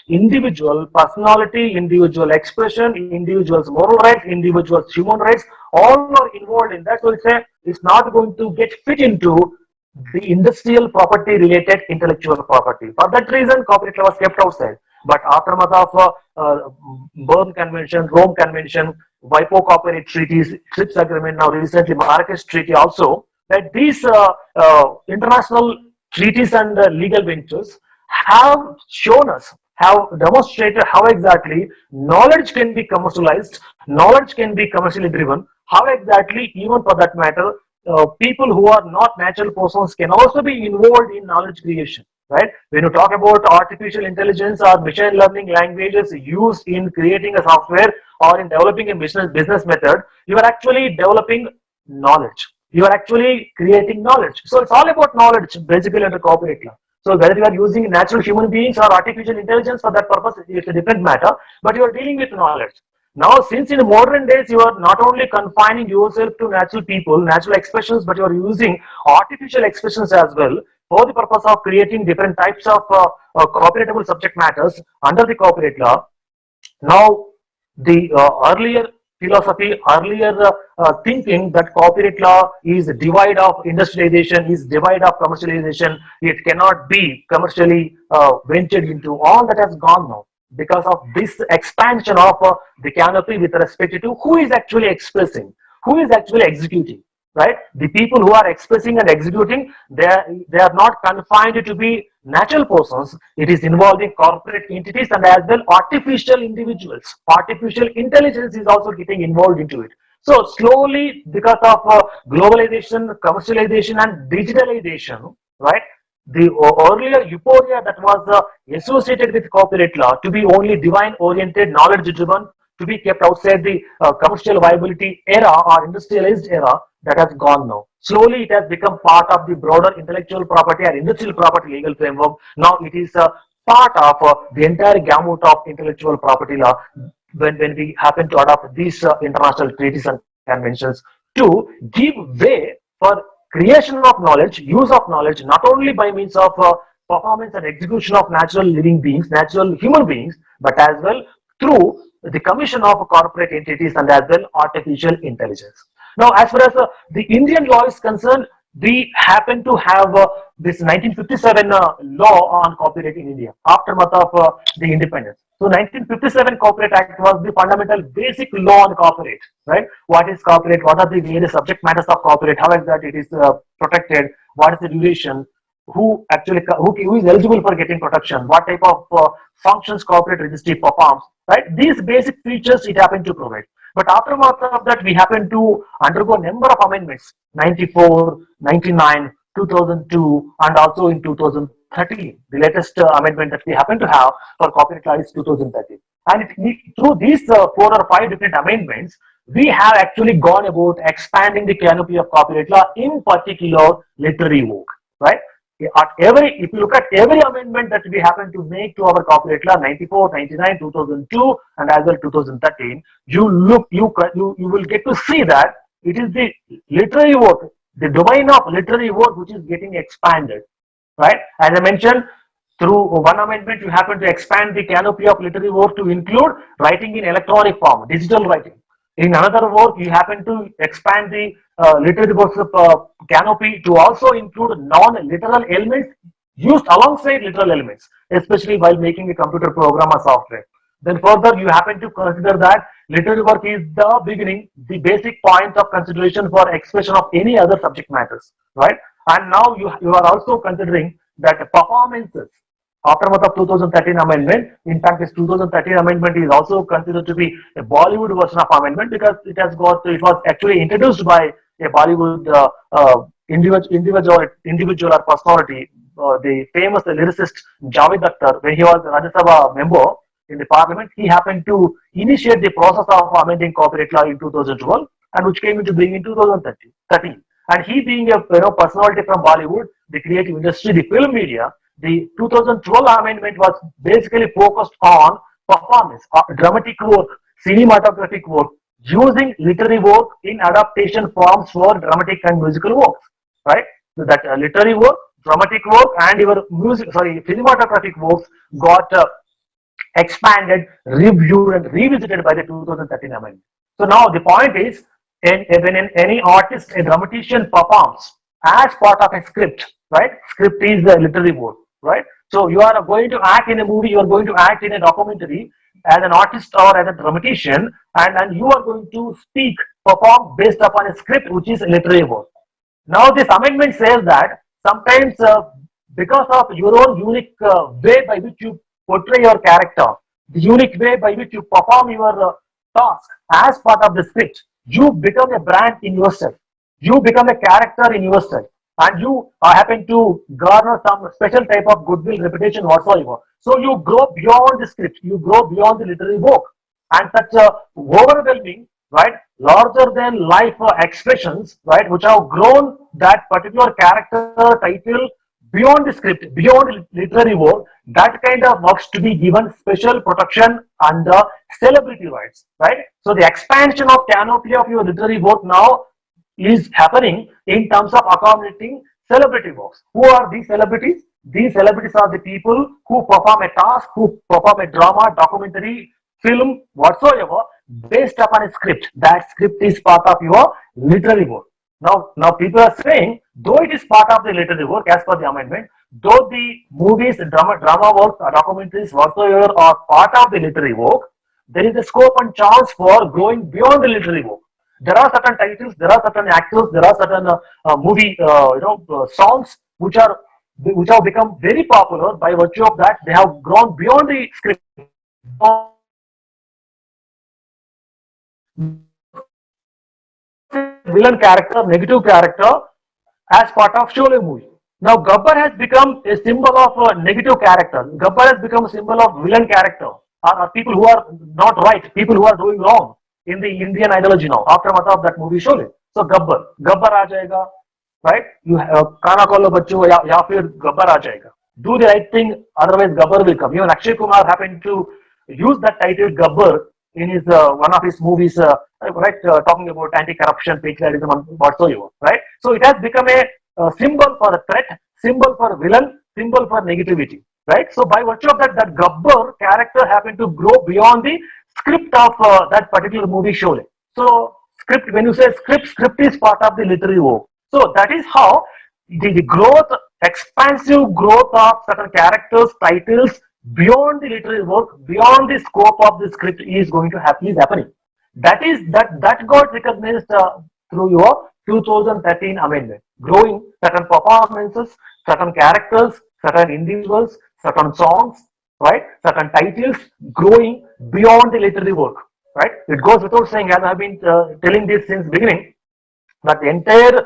individual personality, individual expression, individual's moral rights, individual's human rights, all are involved in that, so it's not going to get fit into the industrial property related intellectual property. For that reason, copyright law was kept outside. But aftermath of Berne Convention, Rome Convention, WIPO copyright treaties, TRIPS agreement, now recently Marrakesh Treaty also, that these international treaties and legal ventures have shown us, have demonstrated how exactly knowledge can be commercialized, knowledge can be commercially driven, how exactly, even for that matter, people who are not natural persons can also be involved in knowledge creation, right? When you talk about artificial intelligence or machine learning languages used in creating a software or in developing a business method, you are actually developing knowledge. You are actually creating knowledge. So it's all about knowledge, basically under copyright law. So whether you are using natural human beings or artificial intelligence for that purpose, it's a different matter, but you are dealing with knowledge. Now, since in modern days, you are not only confining yourself to natural people, natural expressions, but you are using artificial expressions as well for the purpose of creating different types of copyrightable subject matters under the copyright law. Now, the earlier philosophy, earlier thinking that copyright law is divide of industrialization, is divide of commercialization, it cannot be commercially ventured into, all that has gone now because of this expansion of the canopy with respect to who is actually expressing, who is actually executing, right? The people who are expressing and executing, they are not confined to be natural persons, it is involving corporate entities and as well artificial individuals. Artificial intelligence is also getting involved into it. So slowly, because of globalization, commercialization, and digitalization, right? The earlier euphoria that was associated with copyright law to be only divine oriented, knowledge driven, to be kept outside the commercial viability era or industrialized era, that has gone now. Slowly, it has become part of the broader intellectual property and industrial property legal framework. Now, it is a part of the entire gamut of intellectual property law when we happen to adopt these international treaties and conventions to give way for creation of knowledge, use of knowledge, not only by means of performance and execution of natural living beings, natural human beings, but as well through the commission of corporate entities and as well artificial intelligence. Now, as far as the Indian law is concerned, we happen to have this 1957 law on copyright in India, aftermath of the independence. So 1957 Copyright Act was the fundamental basic law on copyright, right? What is copyright? What are the various subject matters of copyright? How is that it is protected? What is the duration? Who actually who is eligible for getting protection? What type of functions copyright registry performs? Right? These basic features it happened to provide. But aftermath of that, we happen to undergo a number of amendments: 94, 99, 2002, and also in 2013. The latest amendment that we happen to have for copyright law is 2013. And through these 4 or 5 different amendments, we have actually gone about expanding the canopy of copyright law, in particular literary work, right? If you look at every amendment that we happen to make to our copyright law, 94, 99, 2002, and as well 2013, you will get to see that it is the literary work, the domain of literary work, which is getting expanded, right? As I mentioned, through one amendment, you happen to expand the canopy of literary work to include writing in electronic form, digital writing. In another work, you happen to expand the literary works canopy to also include non-literal elements used alongside literal elements, especially while making a computer program or software. Then further, you happen to consider that literary work is the beginning, the basic point of consideration for expression of any other subject matters, right? And now you are also considering that performances, aftermath of 2013 amendment. In fact, this 2013 amendment is also considered to be a Bollywood version of amendment because it was actually introduced by a Bollywood individual or personality, the famous lyricist Javed Akhtar. When he was a Rajya Sabha member in the parliament, he happened to initiate the process of amending copyright law in 2012, and which came into being in 2013. And he being a personality from Bollywood, the creative industry, the film media, the 2012 amendment was basically focused on performance, dramatic work, cinematographic work, using literary work in adaptation forms for dramatic and musical works, right? So that literary work, dramatic work, and your cinematographic works got expanded, reviewed, and revisited by the 2013 amendment. So now the point is, when any artist, a dramatician performs as part of a script, right? Script is the literary work, right? So you are going to act in a movie, you are going to act in a documentary as an artist or as a dramatician, and you are going to speak, perform based upon a script which is literary work. Now this amendment says that sometimes because of your own unique way by which you portray your character, the unique way by which you perform your task as part of the script, you become a brand in yourself. You become a character in yourself, and you happen to garner some special type of goodwill, reputation whatsoever. So you grow beyond the script, you grow beyond the literary work, and such overwhelming, right, larger than life expressions, right, which have grown that particular character title beyond the script, beyond literary work, that kind of works to be given special protection under celebrity rights, right? So the expansion of canopy of your literary work now is happening in terms of accommodating celebrity works. Who are these celebrities? These celebrities are the people who perform a task, who perform a drama, documentary, film, whatsoever, based upon a script. That script is part of your literary work. Now people are saying, though it is part of the literary work as per the amendment, though the movies, drama works, or documentaries whatsoever are part of the literary work, there is a scope and chance for growing beyond the literary work. There are certain titles, there are certain actors, there are certain movie songs which are which have become very popular by virtue of that they have grown beyond the script. Villain character, negative character as part of Sholay movie. Now Gabbar has become a symbol of a negative character. Gabbar has become a symbol of villain character, or people who are not right, people who are doing wrong in the Indian ideology now, aftermath of that movie Sholay. So Gabbar aa jayega, right? You Kana Kolo Bachcho ya fir Gabbar aa jayega. Do the right thing, otherwise Gabbar will come. Even Akshay Kumar happened to use that title Gabbar in his one of his movies, right, talking about anti-corruption, patriotism, and whatsoever, right? So it has become a symbol for a threat, symbol for villain, symbol for negativity, right? So by virtue of that, that Gabbar character happened to grow beyond the script of that particular movie Sholay. So script, when you say script is part of the literary work. So that is how the growth, expansive growth of certain characters, titles beyond the literary work, beyond the scope of the script is going to happen, is happening. That got recognized through your 2013 amendment. Growing certain performances, certain characters, certain individuals, certain songs, right? Certain titles growing beyond the literary work, right? It goes without saying, as I've been telling this since beginning, that the entire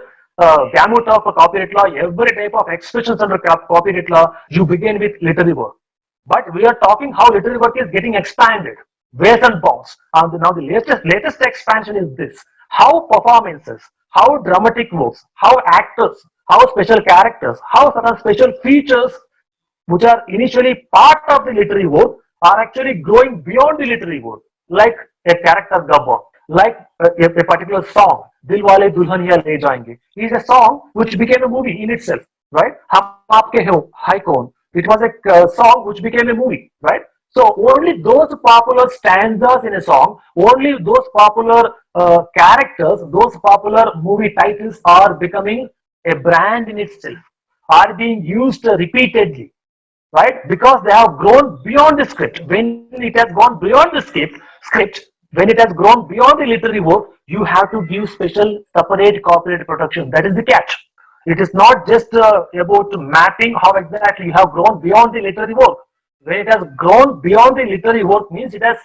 gamut of copyright law, every type of expressions under copyright law, you begin with literary work. But we are talking how literary work is getting expanded, ways and bounds. And now the latest expansion is this: how performances, how dramatic works, how actors, how special characters, how certain special features which are initially part of the literary work are actually growing beyond the literary work, like a character Gabbar, like a particular song, Dil Wale Dulhaniya Le Jayenge, is a song which became a movie in itself, right? Hum Aapke Ho, Hai Kaun. It was a song which became a movie, right? So only those popular stanzas in a song, only those popular characters, those popular movie titles are becoming a brand in itself, are being used repeatedly, right? Because they have grown beyond the script. When it has gone beyond the script, when it has grown beyond the literary work, you have to give special separate copyright protection. That is the catch. It is not just about mapping how exactly you have grown beyond the literary work. When it has grown beyond the literary work means it has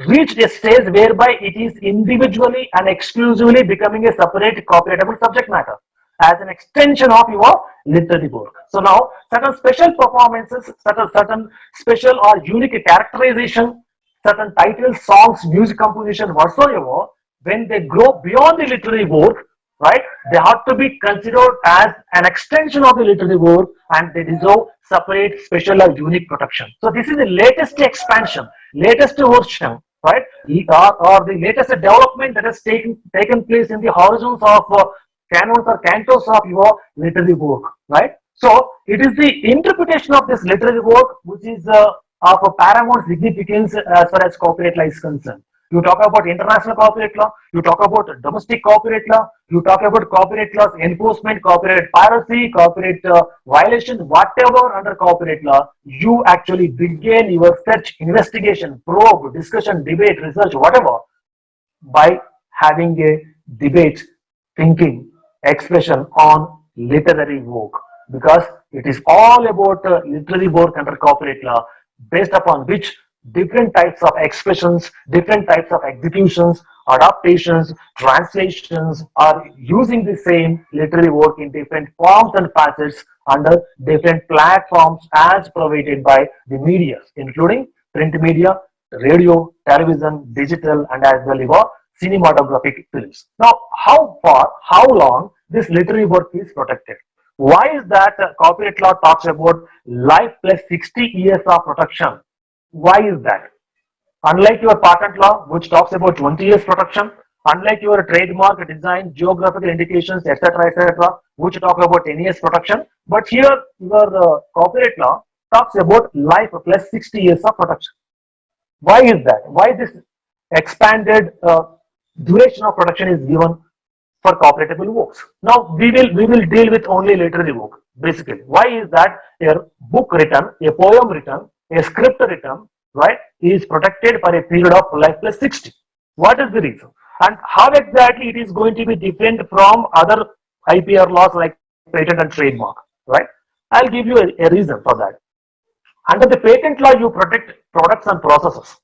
reached a stage whereby it is individually and exclusively becoming a separate copyrightable subject matter as an extension of your literary work. So now certain special performances, certain special or unique characterization, certain titles, songs, music composition, whatsoever, when they grow beyond the literary work, right, they have to be considered as an extension of the literary work and they deserve separate, special or unique protection. So this is the latest expansion, latest version, right, or the latest development that has taken place in the horizons of canons or cantos of your literary work, right? So it is the interpretation of this literary work which is of a paramount significance as far as copyright law is concerned. You talk about international copyright law, you talk about domestic copyright law, you talk about copyright laws enforcement, copyright piracy, copyright violations, whatever under copyright law, you actually begin your search, investigation, probe, discussion, debate, research, whatever, by having a debate, thinking, expression on literary work, because it is all about literary work under copyright law, based upon which different types of expressions, different types of executions, adaptations, translations are using the same literary work in different forms and facets under different platforms as provided by the media, including print media, radio, television, digital, and as well as cinematographic films. Now, how far, how long this literary work is protected? Why is that copyright law talks about life plus 60 years of protection? Why is that? Unlike your patent law, which talks about 20 years protection, unlike your trademark, design, geographical indications, etc., which talk about 10 years protection, but here your copyright law talks about life plus 60 years of protection. Why is that? Why this expanded duration of protection is given for copyrightable works? Now we will deal with only literary work basically. Why is that? A book written, a poem written, a script written, right, is protected for a period of life plus 60. What is the reason? And how exactly it is going to be different from other IPR laws like patent and trademark, right? I'll give you a reason for that. Under the patent law, you protect products and processes.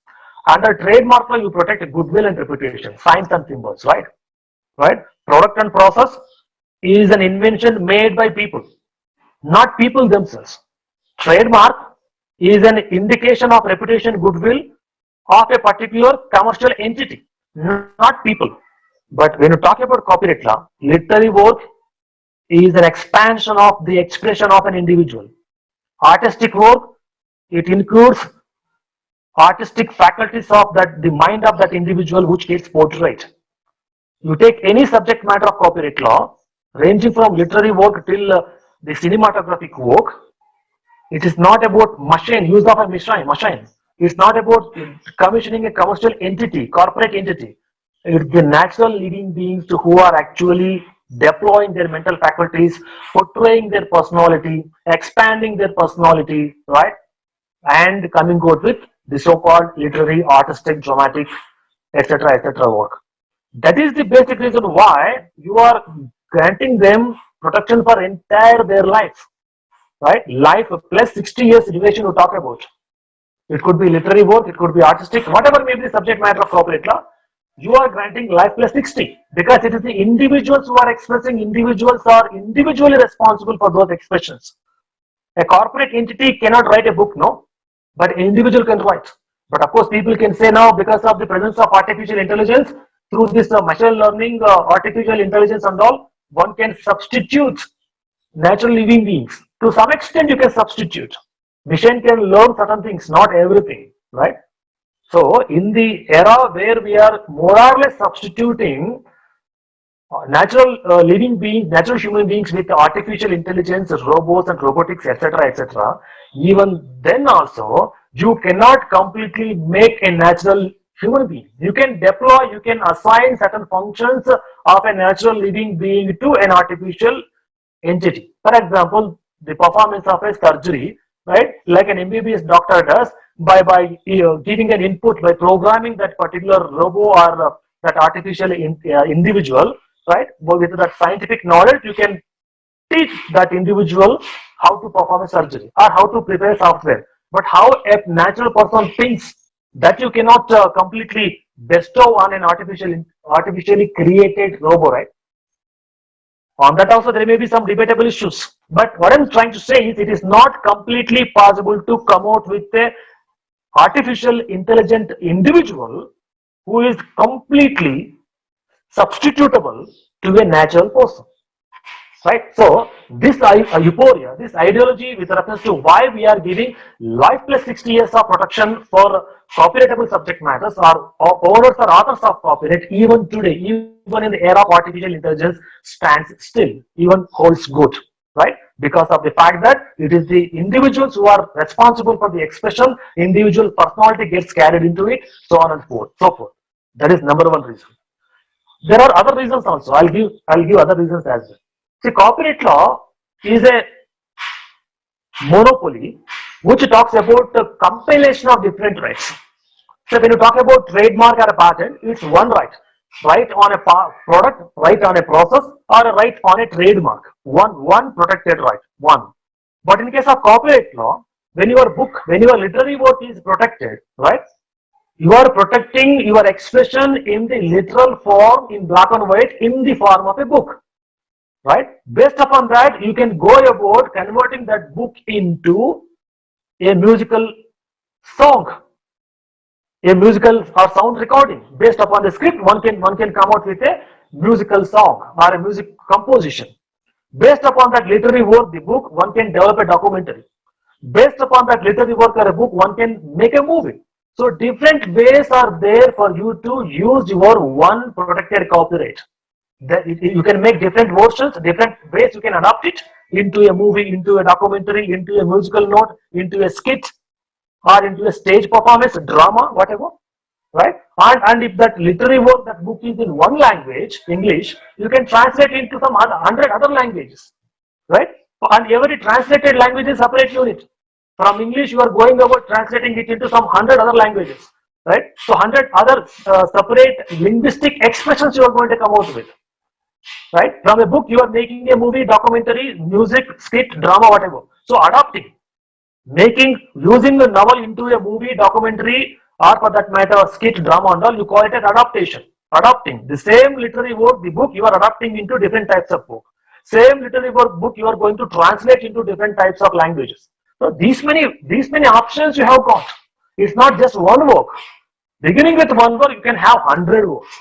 Under trademark law, you protect goodwill and reputation, signs and symbols, right? Right? Product and process is an invention made by people, not people themselves. Trademark is an indication of reputation, goodwill of a particular commercial entity, not people. But when you talk about copyright law, literary work is an expansion of the expression of an individual. Artistic work, it includes artistic faculties of that the mind of that individual which gets portrayed. You take any subject matter of copyright law, ranging from literary work till the cinematographic work. It is not about machine, use of a machine. It's not about commissioning a commercial entity, corporate entity. It's the natural living beings who are actually deploying their mental faculties, portraying their personality, expanding their personality, right? And coming out with the so-called literary, artistic, dramatic, etc. work. That is the basic reason why you are granting them protection for entire their life, right? Life plus 60 years duration you talk about. It could be literary work, it could be artistic, whatever may be the subject matter of copyright law. You are granting life plus 60 because it is the individuals who are expressing, individuals are individually responsible for those expressions. A corporate entity cannot write a book, no, but an individual can write. But of course, people can say now because of the presence of artificial intelligence, through this machine learning, artificial intelligence and all, one can substitute natural living beings. To some extent, you can substitute. Machine can learn certain things, not everything, right? So, in the era where we are more or less substituting natural living beings, natural human beings with artificial intelligence, robots and robotics, etc., even then also, you cannot completely make a natural human being. You can deploy, you can assign certain functions of a natural living being to an artificial entity. For example, the performance of a surgery, right, like an MBBS doctor does by giving an input, by programming that particular robo or that artificial individual, right, with that scientific knowledge, you can teach that individual how to perform a surgery or how to prepare software. But how a natural person thinks, that you cannot completely bestow on an artificially created robot, right? On that also there may be some debatable issues. But what I'm trying to say is it is not completely possible to come out with a artificial intelligent individual who is completely substitutable to a natural person. Right? So this euphoria, this ideology with reference to why we are giving life plus 60 years of protection for copyrightable subject matters or owners or authors of copyright even today, even in the era of artificial intelligence, stands still, even holds good, right? Because of the fact that it is the individuals who are responsible for the expression, individual personality gets carried into it, so on and so forth. That is number one reason. There are other reasons also. I'll give other reasons as well. See, copyright law is a monopoly which talks about the compilation of different rights. So when you talk about trademark or a patent, it's one right. Right on a product, right on a process, or a right on a trademark. One protected right. One. But in case of copyright law, when your book, when your literary work is protected, right? You are protecting your expression in the literal form, in black and white, in the form of a book. Right? Based upon that, you can go about converting that book into a musical song, a musical or sound recording. Based upon the script, one can come out with a musical song or a music composition. Based upon that literary work, the book, one can develop a documentary. Based upon that literary work or a book, one can make a movie. So different ways are there for you to use your one protected copyright. You can make different versions, different ways you can adapt it into a movie, into a documentary, into a musical note, into a skit, or into a stage performance, drama, whatever, right? And if that literary work, that book is in one language, English, you can translate it into some 100 other languages, right? And every translated language is a separate unit. From English, you are going about translating it into some 100 other languages, right? So 100 other separate linguistic expressions you are going to come out with. Right? From a book, you are making a movie, documentary, music, skit, drama, whatever. So adapting, making, using the novel into a movie, documentary, or for that matter, skit, drama and all, you call it an adaptation. Adapting the same literary work, the book you are adapting into different types of book. Same literary work book you are going to translate into different types of languages. So these many options you have got. It's not just one work. Beginning with one work, you can have 100 works.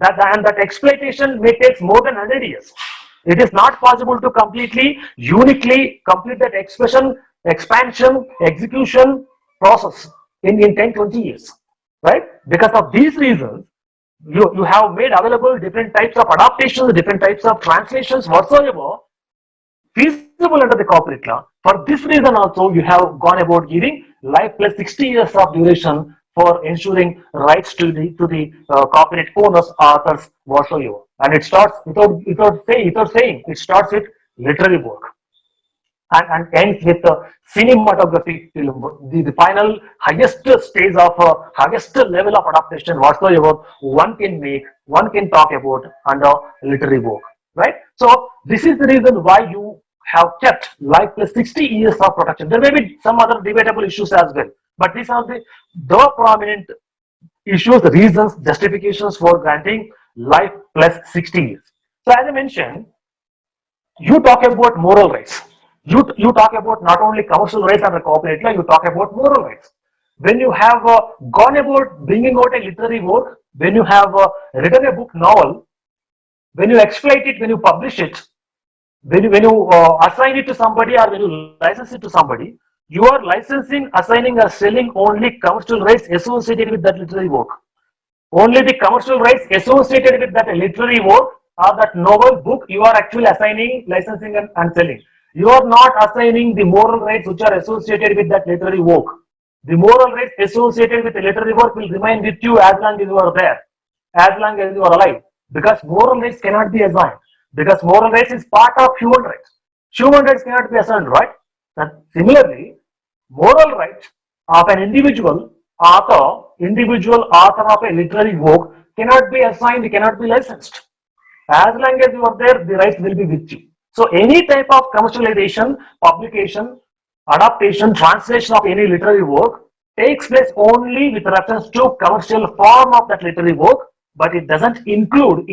And that exploitation may take more than 100 years. It is not possible to completely, uniquely complete that expansion, execution process in 10, 20 years, right? Because of these reasons, you have made available different types of adaptations, different types of translations whatsoever feasible under the corporate law. For this reason also, you have gone about giving life plus 60 years of duration for ensuring rights to the corporate owners, authors, whatsoever. And it starts without saying, it starts with literary work and ends with the cinematographic film, the final highest stage of highest level of adaptation whatsoever one can make, one can talk about under literary work, right? So this is the reason why you have kept life plus 60 years of protection. There may be some other debatable issues as well, but these are the prominent issues, reasons, justifications for granting life plus 60 years. So as I mentioned, you talk about moral rights. You talk about not only commercial rights under corporate law, you talk about moral rights. When you have gone about bringing out a literary work, when you have written a book novel, when you exploit it, when you publish it, when you assign it to somebody or when you license it to somebody, you are licensing, assigning, or selling only commercial rights associated with that literary work. Only the commercial rights associated with that literary work or that novel book you are actually assigning, licensing and selling. You are not assigning the moral rights which are associated with that literary work. The moral rights associated with the literary work will remain with you as long as you are there, as long as you are alive. Because moral rights cannot be assigned. Because moral rights is part of human rights. Human rights cannot be assigned, right? And similarly, moral rights of an individual author of a literary work cannot be assigned, cannot be licensed. As long as you are there, the rights will be with you. So any type of commercialization, publication, adaptation, translation of any literary work takes place only with reference to commercial form of that literary work, but it doesn't involve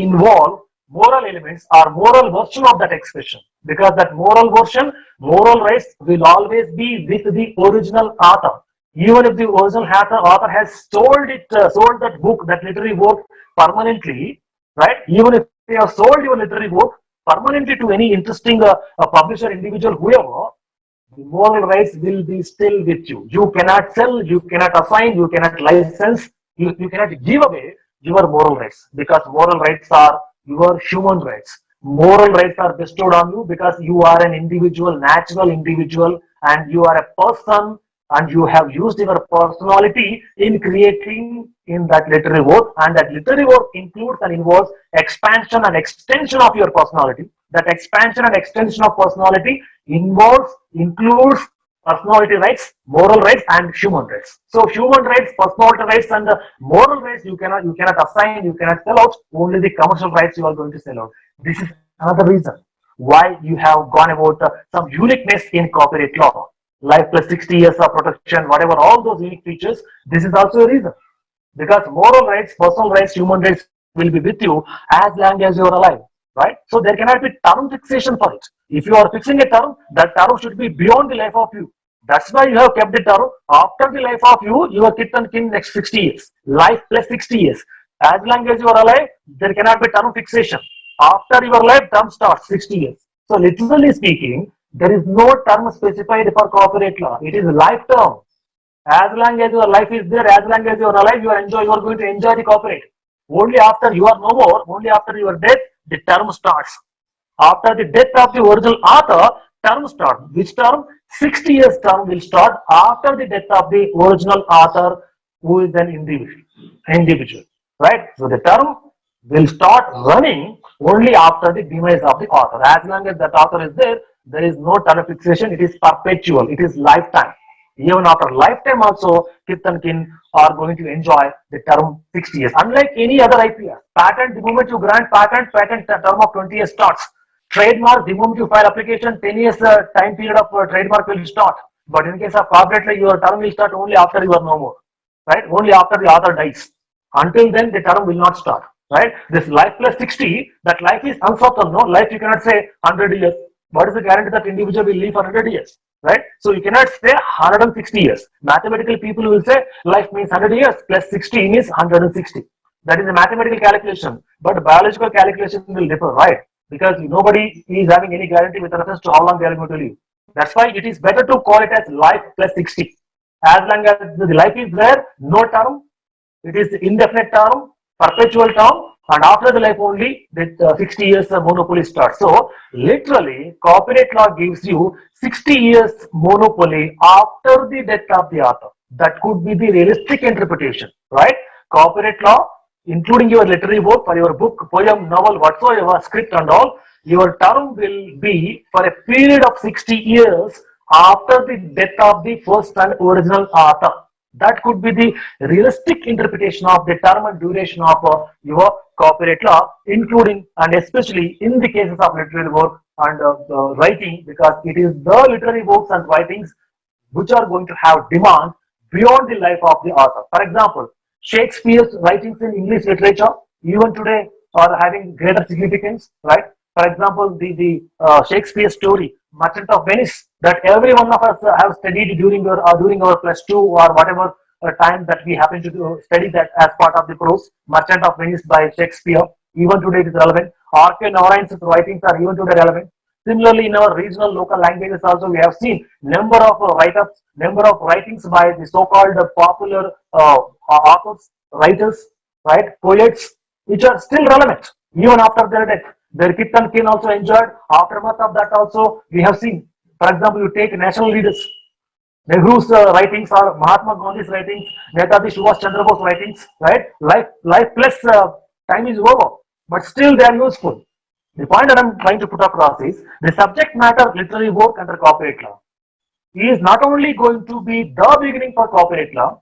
moral elements or moral version of that expression, because that moral version, moral rights will always be with the original author. Even if the original author has sold that book, that literary work permanently, right? Even if they have sold your literary work permanently to any interesting publisher, individual, whoever, the moral rights will be still with you. You cannot sell, you cannot assign, you cannot license, you cannot give away your moral rights, because moral rights are your human rights. Moral rights are bestowed on you because you are an individual, natural individual, and you are a person, and you have used your personality in creating in that literary work, and that literary work includes and involves expansion and extension of your personality. That expansion and extension of personality includes personality rights, moral rights, and human rights. So human rights, personality rights, and the moral rights you cannot assign, you cannot sell out. Only the commercial rights you are going to sell out. This is another reason why you have gone about some uniqueness in copyright law. Life plus 60 years of protection, whatever, all those unique features. This is also a reason, because moral rights, personal rights, human rights will be with you as long as you are alive, right? So there cannot be term fixation for it. If you are fixing a term, that term should be beyond the life of you. That's why you have kept the term after the life of you, your kith and kin next 60 years. Life plus 60 years. As long as you are alive, there cannot be term fixation. After your life, term starts 60 years. So literally speaking, there is no term specified for copyright law. It is a life term. As long as your life is there, as long as you are alive, you are going to enjoy the copyright. Only after you are no more, only after your death, the term starts. After the death of the original author, term starts. Which term? 60 years term will start after the death of the original author, who is an individual, right? So the term will start running only after the demise of the author. As long as that author is there, there is no term fixation. It is perpetual. It is lifetime. Even after lifetime also, kith and kin are going to enjoy the term 60 years. Unlike any other IPR, patent, the moment you grant patent term of 20 years starts. Trademark, the moment you file application, 10 years time period of trademark will start. But in case of copyright, like, your term will start only after you are no more, right? Only after the author dies. Until then, the term will not start, right? This life plus 60, that life is uncertain, no? Life, you cannot say 100 years. What is the guarantee that individual will live for 100 years, right? So you cannot say 160 years. Mathematical people will say life means 100 years plus 60 means 160. That is a mathematical calculation, but biological calculation will differ, right? Because nobody is having any guarantee with reference to how long they are going to live. That's why it is better to call it as life plus 60. As long as the life is there, no term, it is indefinite term, perpetual term, and after the life only, the 60 years monopoly starts. So, literally, copyright law gives you 60 years monopoly after the death of the author. That could be the realistic interpretation, right? Copyright law, including your literary work for your book, poem, novel, whatsoever, script and all, your term will be for a period of 60 years after the death of the first and original author. That could be the realistic interpretation of the term and duration of your copyright law, including and especially in the cases of literary work and writing, because it is the literary works and writings which are going to have demand beyond the life of the author. For example, Shakespeare's writings in English literature, even today, are having greater significance, right? For example, the Shakespeare story, Merchant of Venice, that every one of us have studied during our plus two or whatever time that we happen to study that as part of the prose. Merchant of Venice by Shakespeare, even today it is relevant. R.K. Narayan's writings are even today relevant. Similarly, in our regional local languages also, we have seen number of write-ups, number of writings by the so-called popular authors, writers, right, poets, which are still relevant even after their death. Their kith and kin also enjoyed. Aftermath of that also, we have seen. For example, you take national leaders, Nehru's writings or Mahatma Gandhi's writings, Netaji Subhash Chandra Bose writings, right? Life plus time is over, but still they are useful. The point that I'm trying to put across is the subject matter literary work under copyright law is not only going to be the beginning for copyright law,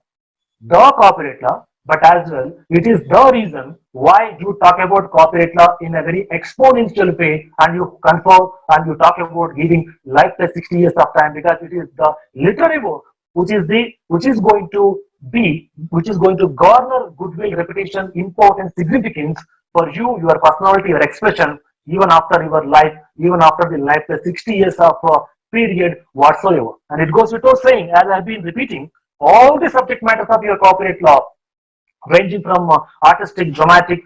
but as well, it is the reason why you talk about copyright law in a very exponential way, and you confirm and you talk about giving life plus 60 years of time, because it is the literary work which is going to garner goodwill, reputation, importance, significance for you, your personality, your expression, even after your life, even after the life plus 60 years of period whatsoever. And it goes without saying, as I've been repeating, all the subject matters of your copyright law, ranging from artistic, dramatic,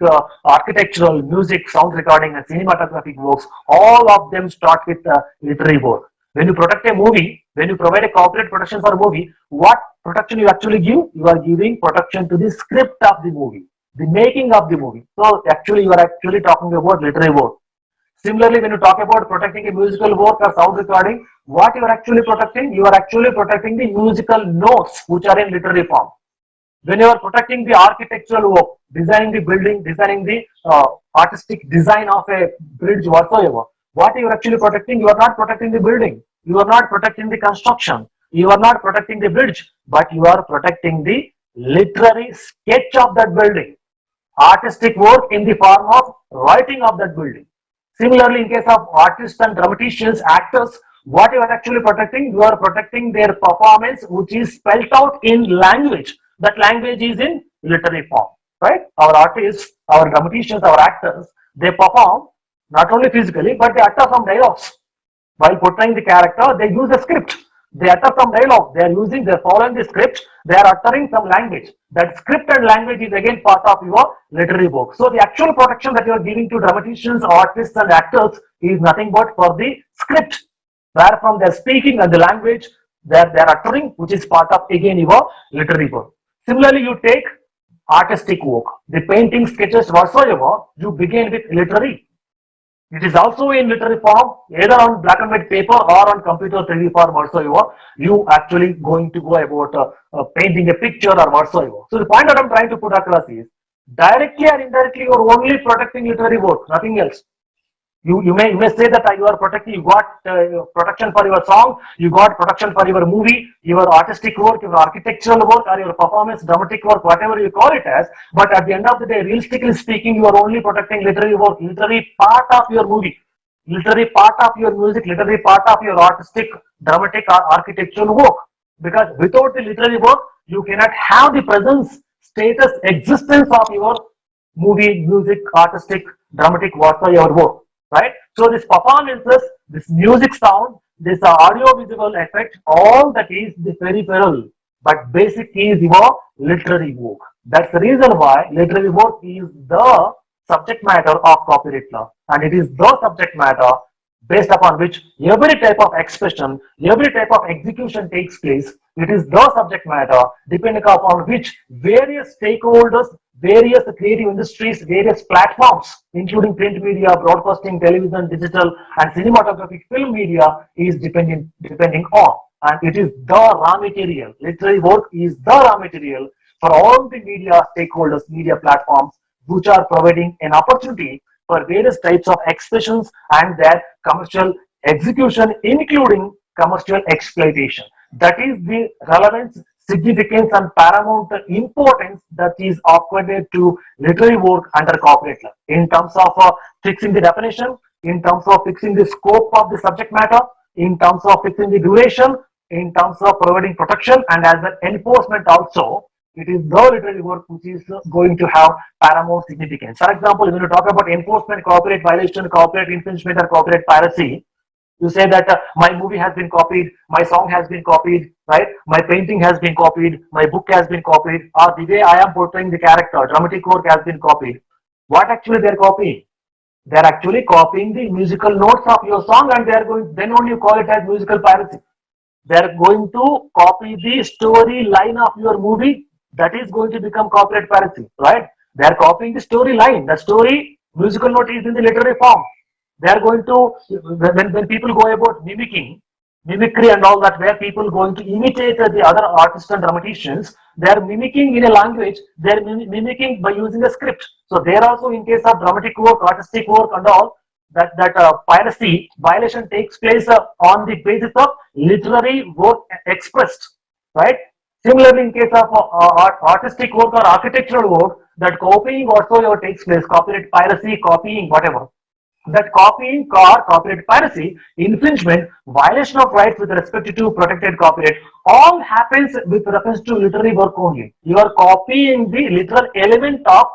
architectural, music, sound recording, and cinematographic works, all of them start with literary work. When you protect a movie, when you provide a copyright protection for a movie, what protection you actually give? You are giving protection to the script of the movie, the making of the movie. So actually, you are actually talking about literary work. Similarly, when you talk about protecting a musical work or sound recording, what you are actually protecting? You are actually protecting the musical notes which are in literary form. When you are protecting the architectural work, designing the building, designing the artistic design of a bridge whatsoever, what you are actually protecting? You are not protecting the building. You are not protecting the construction. You are not protecting the bridge, but you are protecting the literary sketch of that building, artistic work in the form of writing of that building. Similarly, in case of artists and dramaticians, actors, what you are actually protecting? You are protecting their performance, which is spelled out in language. That language is in literary form, right? Our artists, our dramaticians, our actors, they perform not only physically, but they utter some dialogues. While portraying the character, they use a script. They utter some dialogue. They're following the script. They are uttering some language. That script and language is again part of your literary work. So the actual protection that you are giving to dramaticians, artists, and actors is nothing but for the script, where from they're speaking and the language they're uttering, which is part of again your literary work. Similarly, you take artistic work, the painting, sketches, whatsoever, you begin with literary. It is also in literary form, either on black and white paper or on computer 3D form whatsoever. You actually going to go about painting a picture or whatsoever. So the point that I'm trying to put across is, directly or indirectly, you are only protecting literary work, nothing else. You may say that you are protecting, you got protection for your song, you got protection for your movie, your artistic work, your architectural work, or your performance, dramatic work, whatever you call it as. But at the end of the day, realistically speaking, you are only protecting literary work, literary part of your movie. literary part of your music, literary part of your artistic, dramatic or architectural work. Because without the literary work, you cannot have the presence, status, existence of your movie, music, artistic, dramatic, whatever your work, right? So this performances, this music sound, this audio visual effect, all that is the peripheral, but basic is your literary work. That's the reason why literary work is the subject matter of copyright law, and it is the subject matter based upon which every type of expression, every type of execution takes place. It is the subject matter depending upon which various stakeholders, various creative industries, various platforms, including print media, broadcasting, television, digital, and cinematographic film media, is depending on. And it is the raw material. Literary work is the raw material for all the media stakeholders, media platforms, which are providing an opportunity for various types of expressions and their commercial execution, including commercial exploitation. That is the relevance, significance, and paramount importance that is accorded to literary work under copyright law in terms of fixing the definition, in terms of fixing the scope of the subject matter, in terms of fixing the duration, in terms of providing protection, and as an enforcement also. It is the literary work which is going to have paramount significance. For example, when you talk about enforcement, copyright violation, copyright infringement, or copyright piracy, you say that my movie has been copied, my song has been copied, right? My painting has been copied, my book has been copied, or the way I am portraying the character, dramatic work has been copied. What actually they are copying? They are actually copying the musical notes of your song, and they are going. Then only you call it as musical piracy. They are going to copy the story line of your movie. That is going to become copyright piracy, right? They are copying the story line. The story musical note is in the literary form. They are going to, when people go about mimicry and all that, where people going to imitate the other artists and dramaticians, they are mimicking in a language, they are mimicking by using a script. So there also, in case of dramatic work, artistic work and all, that piracy violation takes place on the basis of literary work expressed, right? Similarly, in case of artistic work or architectural work, that copying whatsoever takes place, copyright piracy, copying, whatever, that copying or copyright piracy, infringement, violation of rights with respect to protected copyright, all happens with reference to literary work only. You are copying the literal element of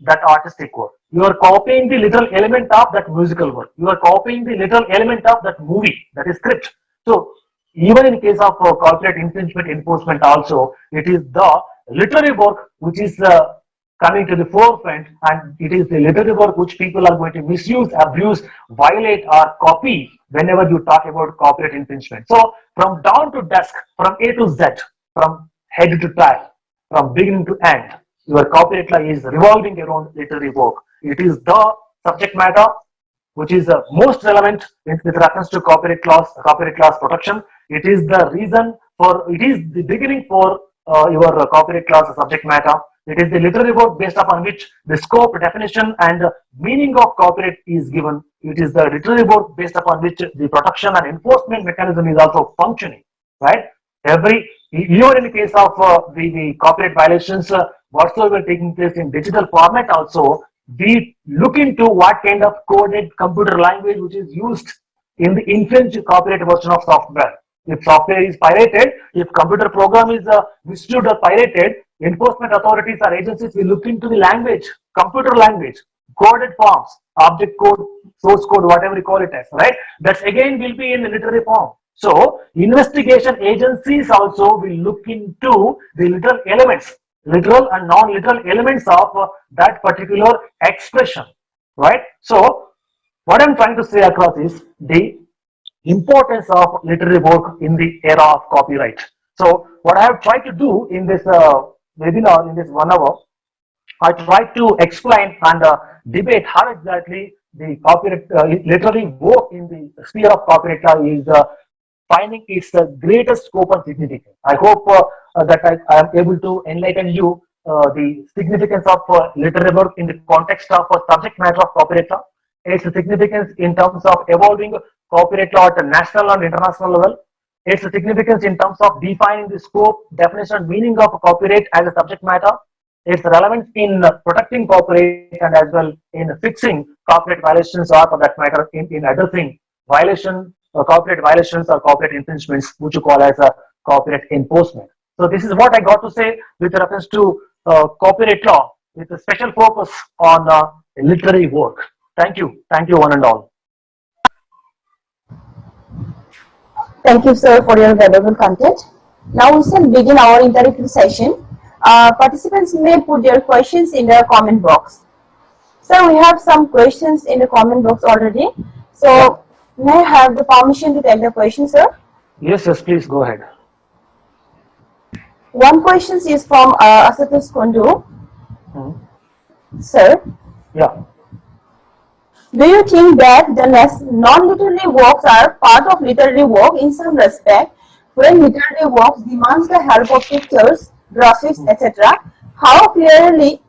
that artistic work. You are copying the literal element of that musical work. You are copying the literal element of that movie, that is script. So even in case of copyright infringement enforcement also, it is the literary work which is coming to the forefront, and it is the literary work which people are going to misuse, abuse, violate, or copy whenever you talk about copyright infringement. So from dawn to dusk, from A to Z, from head to tail, from beginning to end, your copyright law is revolving around literary work. It is the subject matter which is most relevant with reference to copyright laws protection. It is the reason for, it is the beginning for your copyright laws subject matter. It is the literary work based upon which the scope, definition, and meaning of copyright is given. It is the literary work based upon which the protection and enforcement mechanism is also functioning, right? Even in the case of the copyright violations, whatsoever taking place in digital format also, we look into what kind of coded computer language which is used in the infringed copyright version of software. If software is pirated, if computer program is misused or pirated, enforcement authorities or agencies will look into the language, computer language, coded forms, object code, source code, whatever you call it as, right? That again will be in the literary form. So investigation agencies also will look into the literal elements, literal and non-literal elements of that particular expression, right? So what I'm trying to say across is the importance of literary work in the era of copyright. So what I have tried to do in this webinar, in this 1 hour, I tried to explain and debate how exactly the copyright literary work in the sphere of copyright law is finding its greatest scope and significance. I hope that I am able to enlighten you the significance of literary work in the context of subject matter of copyright law, its significance in terms of evolving copyright law at a national and international level, its significance in terms of defining the scope, definition, and meaning of copyright as a subject matter, its relevance in protecting copyright and as well in fixing copyright violations, or for that matter in addressing copyright violations or copyright infringements, which you call as a copyright enforcement. So this is what I got to say with reference to copyright law, with a special focus on literary work. Thank you one and all. Thank you, sir, for your valuable content. Now we shall begin our interactive session. Participants may put their questions in the comment box. Sir, we have some questions in the comment box already. So, may I have the permission to take the question, sir? Yes, please go ahead. One question is from Asatosh Kundu. Sir, Yeah. do you think that the non-literary works are part of literary work in some respect? When literary works demands the help of pictures, graphics, etc., how clearly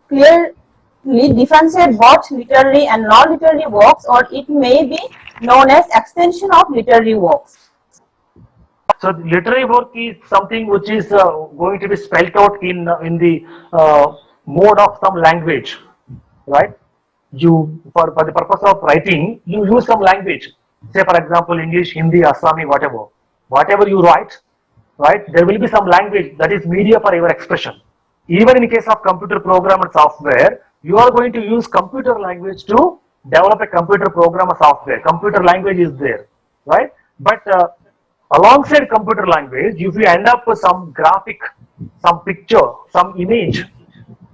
differentiate both literary and non-literary works, or it may be known as extension of literary works? So the literary work is something which is going to be spelled out in the mode of some language, right? You for the purpose of writing, you use some language. Say for example, English, Hindi, Assami, whatever you write, right? There will be some language that is media for your expression. Even in case of computer program and software, you are going to use computer language to develop a computer program or software. Computer language is there, right? But alongside computer language, if you end up with some graphic, some picture, some image,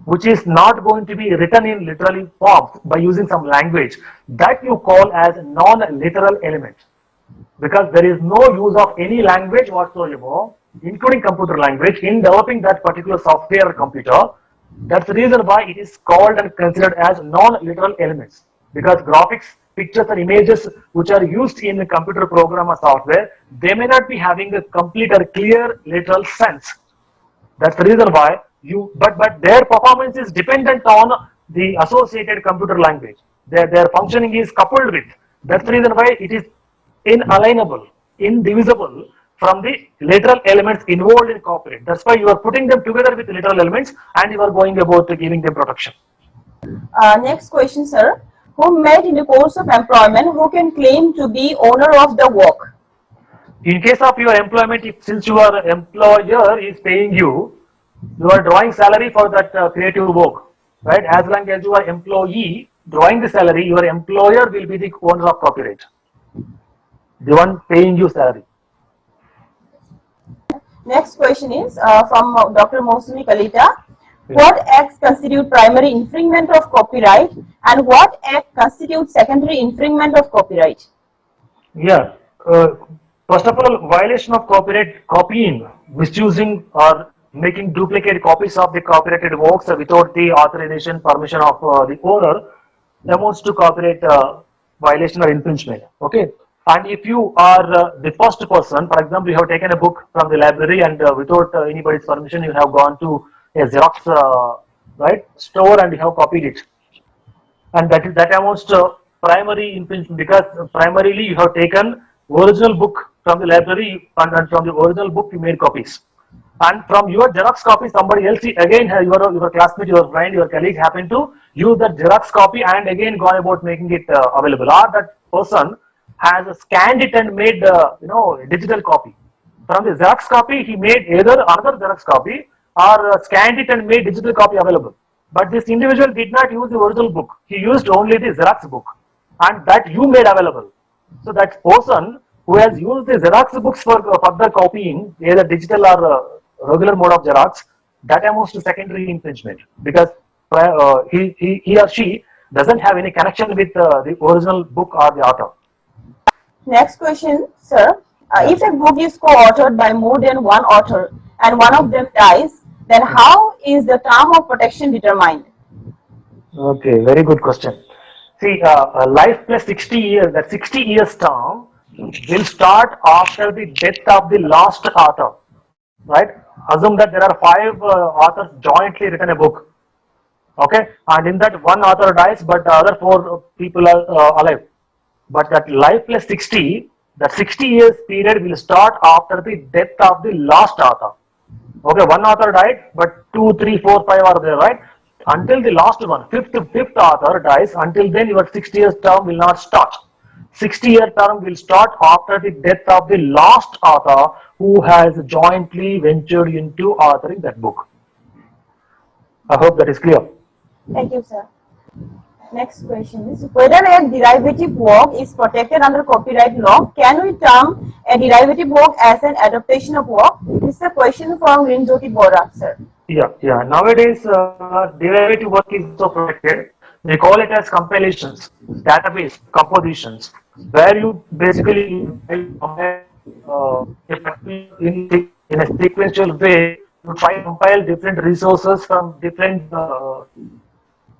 which is not going to be written in literally form by using some language, that you call as non-literal element, because there is no use of any language whatsoever, including computer language, in developing that particular software or computer. That's the reason why it is called and considered as non-literal elements, because graphics, pictures and images which are used in a computer program or software, they may not be having a complete or clear literal sense. That's the reason why but their performance is dependent on the associated computer language. Their functioning is coupled with. That's the reason why it is inalienable, indivisible from the literal elements involved in copyright. That's why you are putting them together with literal elements and you are going about giving them protection. Next question, sir. Who met in the course of employment who can claim to be owner of the work? In case of your employment, since your employer is paying you, you are drawing salary for that creative work, right? As long as you are employee drawing the salary, your employer will be the owner of copyright, the one paying you salary. Next question is from Dr. Mosumi Kalita. What acts constitute primary infringement of copyright and what act constitutes secondary infringement of copyright? Yeah. First of all, violation of copyright, copying, misusing or making duplicate copies of the copyrighted works without the authorization, permission of the owner, amounts to copyright violation or infringement. Okay. And if you are the first person, for example, you have taken a book from the library and without anybody's permission, you have gone to a Xerox store and you have copied it, and that amounts to primary infringement, because primarily you have taken original book from the library and from the original book you made copies, and from your Xerox copy somebody else again your classmate, your friend, your colleague happened to use that Xerox copy and again gone about making it available, or that person has scanned it and made a digital copy. From the Xerox copy he made either another Xerox copy or scanned it and made digital copy available. But this individual did not use the original book. He used only the Xerox book, and that you made available. So that person who has used the Xerox books for further copying, either digital or regular mode of Xerox, that amounts to secondary infringement, because he or she doesn't have any connection with the original book or the author. Next question, sir. If a book is co-authored by more than one author and one of them dies, then how is the term of protection determined? Okay, very good question. See, life plus 60 years, that 60 years term will start after the death of the last author, right? Assume that there are 5 authors jointly written a book, okay? And in that one author dies, but the other 4 people are alive. But that life plus 60, that 60 years period will start after the death of the last author. Okay, one author died, but 2, 3, 4, 5 are there, right? until the last one, fifth author dies, until then your 60 years term will not start. 60-year term will start after the death of the last author who has jointly ventured into authoring that book. I hope that is clear. Thank you, sir. Next question is, whether a derivative work is protected under copyright law, can we term a derivative work as an adaptation of work? This is a question from Rinjoti Bora, sir. Yeah. Nowadays, derivative work is so protected. They call it as compilations, database compositions, where you basically compile in a sequential way. You try to compile different resources from different,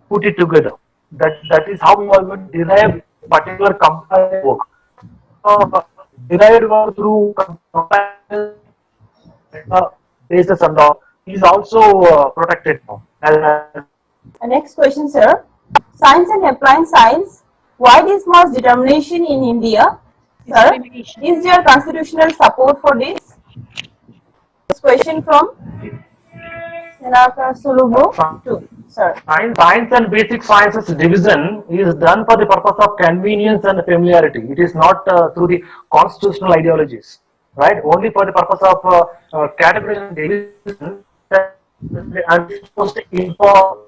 put it together. That is how you are going to derive particular compiled work. Derived work through comparison basis and all is also protected now. Next question, sir. Science and applied science. Why this much determination in India? Sir, is there constitutional support for this? This question from Senaka Sulubu too, sir. Science and basic sciences division is done for the purpose of convenience and familiarity. It is not through the constitutional ideologies, right? Only for the purpose of categorization division and supposed to inform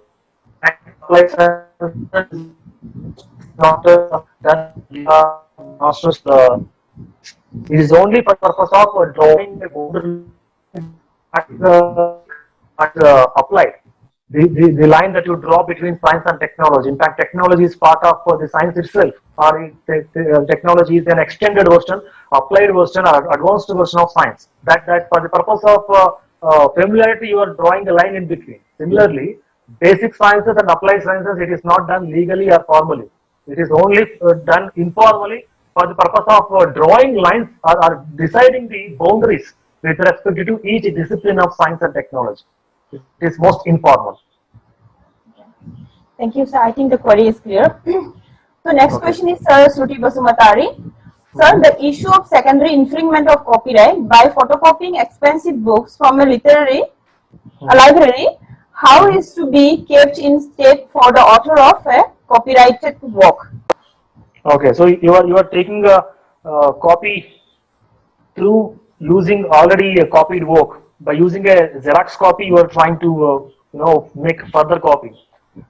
not it is only for the purpose of drawing the boundary applied. The line that you draw between science and technology. In fact, technology is part of the science itself, or technology is an extended version, applied version, or advanced version of science. That for the purpose of familiarity, you are drawing a line in between. Similarly, basic sciences and applied sciences, it is not done legally or formally. It is only done informally for the purpose of drawing lines or deciding the boundaries with respect to each discipline of science and technology. It is most informal. Thank you, sir. I think the query is clear. So next question is Sir Sruti Basumatari. Sir, the issue of secondary infringement of copyright by photocopying expensive books from a library, how is to be kept in state for the author of a copyrighted work? Okay, so you are taking a copy through using already a copied work. By using a Xerox copy, you are trying to make further copy.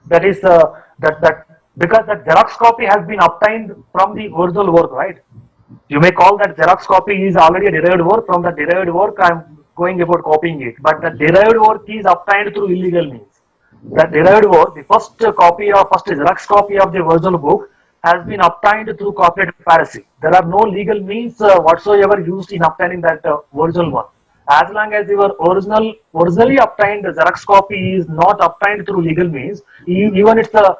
That is that because that Xerox copy has been obtained from the original work, right? You may call that Xerox copy is already a derived work. From the derived work, I am going about copying it. But the derived work is obtained through illegal means. That derived work, the first Xerox copy of the original book has been obtained through copyright piracy. There are no legal means whatsoever used in obtaining that original one. As long as your originally obtained Xerox copy is not obtained through legal means, even it's the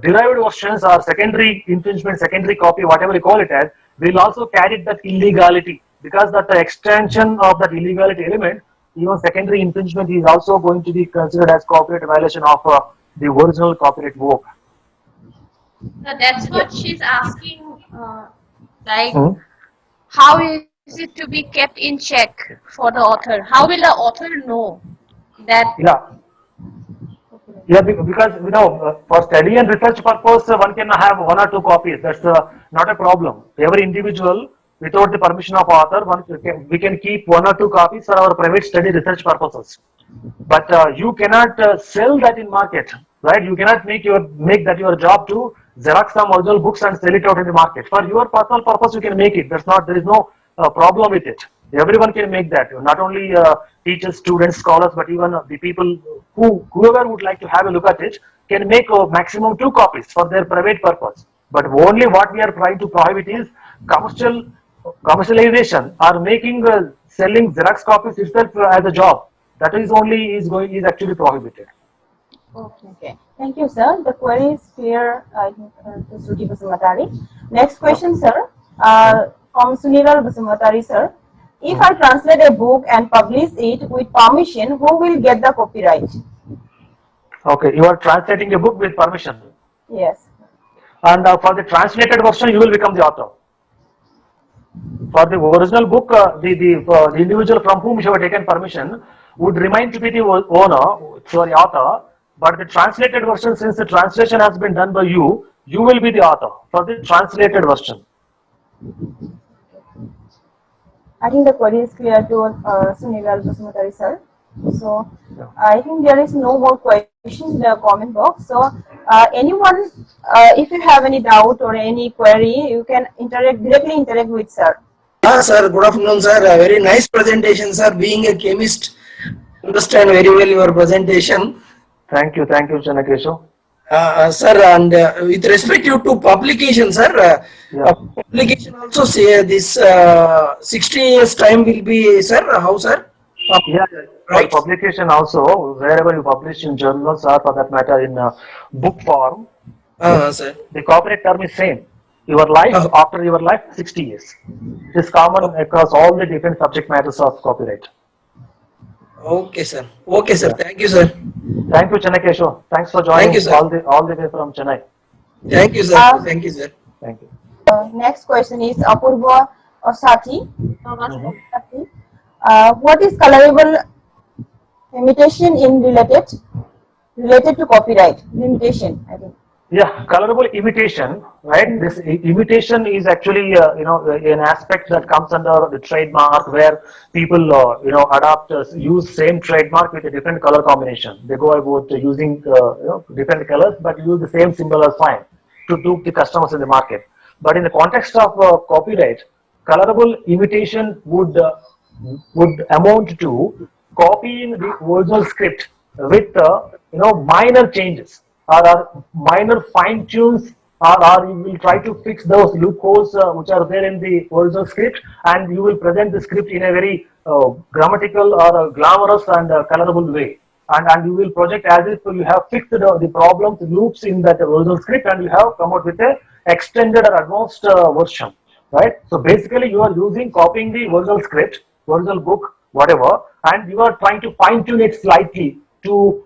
derived versions or secondary infringement, secondary copy, whatever you call it as, will also carry that illegality, because that extension of that illegality element, even secondary infringement is also going to be considered as copyright violation of the original copyright work. That's what she's asking, how is it to be kept in check for the author? How will the author know that? Yeah, because for study and research purpose, one can have one or two copies. That's not a problem. Every individual, without the permission of author, we can keep one or two copies for our private study research purposes. But you cannot sell that in market, right? You cannot make that your job to Xerox some original books and sell it out in the market. For your personal purpose, you can make it. There is no problem with it. Everyone can make that. Not only teachers, students, scholars, but even the people whoever would like to have a look at it can make a maximum 2 copies for their private purpose. But only what we are trying to prohibit is commercialization or making selling Xerox copies itself as a job. That is actually prohibited. Okay. Thank you, sir. The query is clear to Sruti Basumatari. Next question, sir, from Suniral Basumatari, sir. If I translate a book and publish it with permission, who will get the copyright? Okay, you are translating a book with permission. Yes. And for the translated version, you will become the author. For the original book, the individual from whom you have taken permission would remain to be the owner, sorry, author. But the translated version, since the translation has been done by you, you will be the author for the translated version. I think the query is clear to Sunigal Basumutari sir. So Yeah. I think there is no more questions in the comment box. So anyone, if you have any doubt or any query, you can directly interact with sir. Sir, good afternoon, sir. A very nice presentation, sir. Being a chemist, understand very well your presentation. Thank you, Chanakesho. Sir, and with respect to publication, sir, Yeah. publication also say this 60 years time will be, sir, how, sir? Yeah, Right. for publication also, wherever you publish in journals or for that matter in book form, Sir. the copyright term is same. Your life, after your life, 60 years. It is common across all the different subject matters of copyright. Okay, sir. Okay, sir. Yeah. Thank you, sir. Thank you, Chanakesho. Thanks for joining Thank you, sir. all the way from Chennai. Thank you, sir. Thank you, sir. Thank you. Next question is Apurva Osati. Mhm. What is colorable imitation in related to copyright limitation? I think. Yeah, colorable imitation, right? This imitation is actually, an aspect that comes under the trademark where people, adopt, use same trademark with a different color combination. They go about using, different colors, but use the same symbol as fine to dupe the customers in the market. But in the context of copyright, colorable imitation would amount to copying the original script with, minor changes or minor fine tunes, or you will try to fix those loopholes which are there in the original script, and you will present the script in a very grammatical or glamorous and colorable way, and you will project as if you have fixed the problems, loops in that original script, and you have come out with a extended or advanced version, right? So basically you are copying the original script, original book, whatever, and you are trying to fine tune it slightly to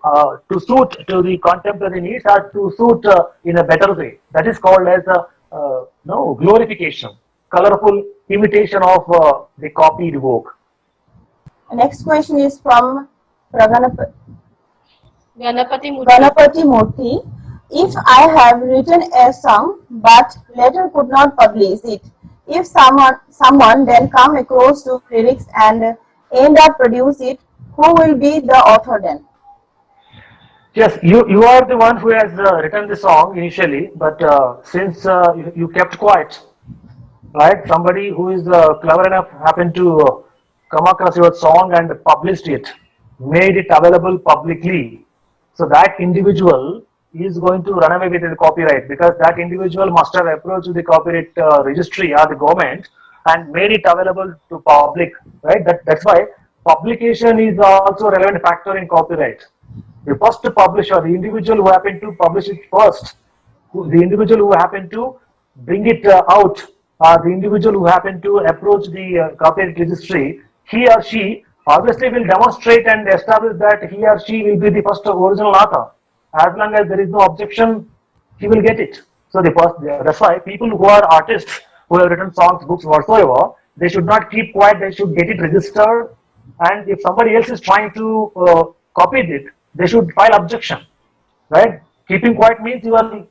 suit to the contemporary needs, or to suit in a better way. That is called as glorification, colorful imitation of the copied work. Next question is from Ganapati Murthy. Ganapati Murthy. If I have written a song but later could not publish it, if someone then come across to lyrics and end up produce it, who will be the author then? Yes, you are the one who has written the song initially, but since you kept quiet, right? Somebody who is clever enough happened to come across your song and published it, made it available publicly. So that individual is going to run away with the copyright, because that individual must have approached the copyright registry or the government and made it available to public, right? That's why publication is also a relevant factor in copyright. The first publisher, the individual who happened to publish it first, the individual who happened to bring it out, the individual who happened to approach the copyright registry, he or she obviously will demonstrate and establish that he or she will be the first original author. As long as there is no objection, he will get it. So that's why people who are artists, who have written songs, books, whatsoever, they should not keep quiet. They should get it registered. And if somebody else is trying to copy it, they should file objection, right? Keeping quiet means you are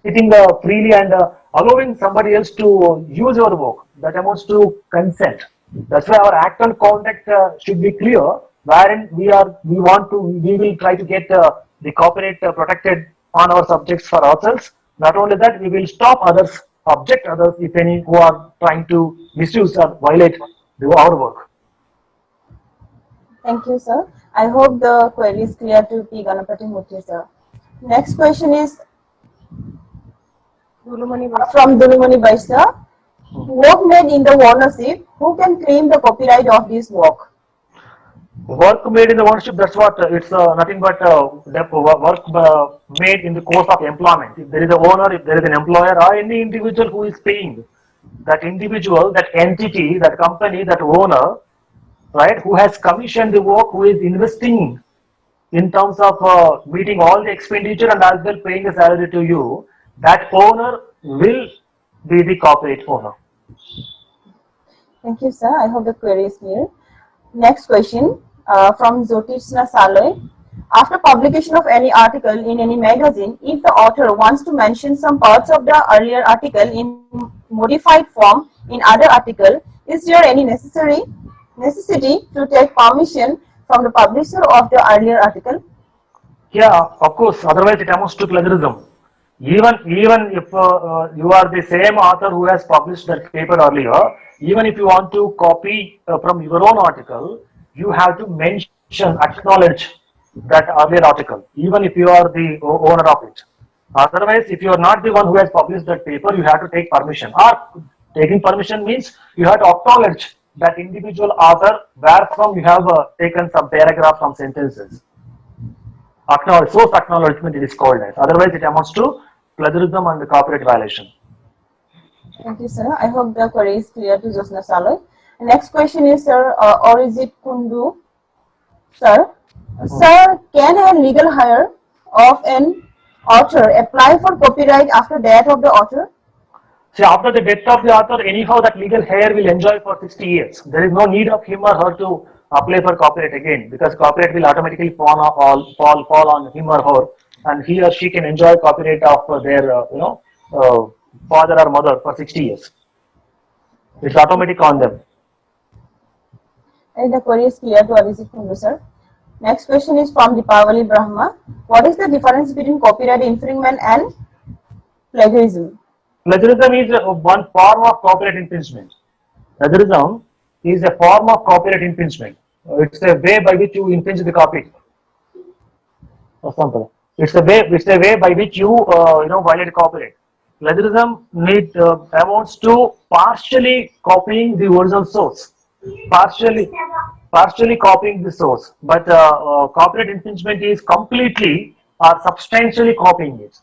sitting freely and allowing somebody else to use your work. That amounts to consent. That's why our act and conduct should be clear, wherein we will try to get the copyright protected on our subjects for ourselves. Not only that, we will stop others, object others, if any, who are trying to misuse or violate our work. Thank you, sir. I hope the query is clear to P. Ganapati Murthy, sir. Next question is from Dulumani Baisa. Work made in the ownership, who can claim the copyright of this work? Work made in the ownership, that's what it's nothing but work made in the course of employment. If there is an owner, if there is an employer, or any individual who is paying, that individual, that entity, that company, that owner, right, who has commissioned the work, who is investing in terms of meeting all the expenditure and as well paying a salary to you, that owner will be the copyright owner. Thank you, sir. I hope the query is clear. Next question from Jyotisna Saloy. After publication of any article in any magazine, if the author wants to mention some parts of the earlier article in modified form in other article, is there any necessity to take permission from the publisher of the earlier article? Yeah, of course. Otherwise, it amounts to plagiarism. Even if you are the same author who has published that paper earlier, even if you want to copy from your own article, you have to mention, acknowledge that earlier article, even if you are the owner of it. Otherwise, if you are not the one who has published that paper, you have to take permission. Or taking permission means you have to acknowledge that individual author where from you have taken some paragraph, some sentences. Source acknowledgement it is called as. Otherwise, it amounts to plagiarism and copyright violation. Thank you, sir. I hope the query is clear to Josna Saloy. Next question is, sir, or is it Kundu? Sir, sir, can a legal hire of an author apply for copyright after death of the author? See, after the death of the author, anyhow that legal heir will enjoy for 60 years. There is no need of him or her to apply for copyright again, because copyright will automatically fall on him or her, and he or she can enjoy copyright of their father or mother for 60 years. It's automatic on them. And the query is clear to Abhijit Kundu, sir. Next question is from Deepavali Brahma. What is the difference between copyright infringement and plagiarism? Plagiarism is one form of copyright infringement. Plagiarism is a form of copyright infringement. It's a way by which you infringe the copy. It's a way by which you violate copyright. Plagiarism amounts to partially copying the original source, partially copying the source. But copyright infringement is completely or substantially copying it.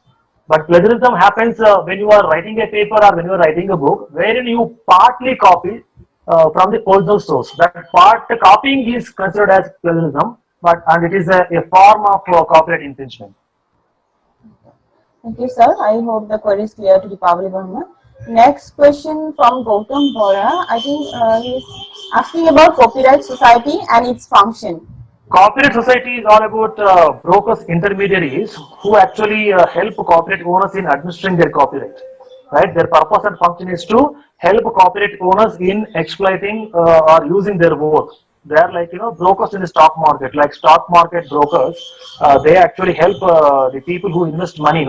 But plagiarism happens when you are writing a paper or when you are writing a book, wherein you partly copy from the original source. That part copying is considered as plagiarism, and it is a form of copyright infringement. Thank you, sir. I hope the query is clear to Deepavali Brahma. Next question from Gautam Bora. I think he is asking about copyright society and its function. Copyright society is all about brokers, intermediaries who actually help copyright owners in administering their copyright. Right? Their purpose and function is to help copyright owners in exploiting or using their work. They are like brokers in the stock market, like stock market brokers. They actually help the people who invest money.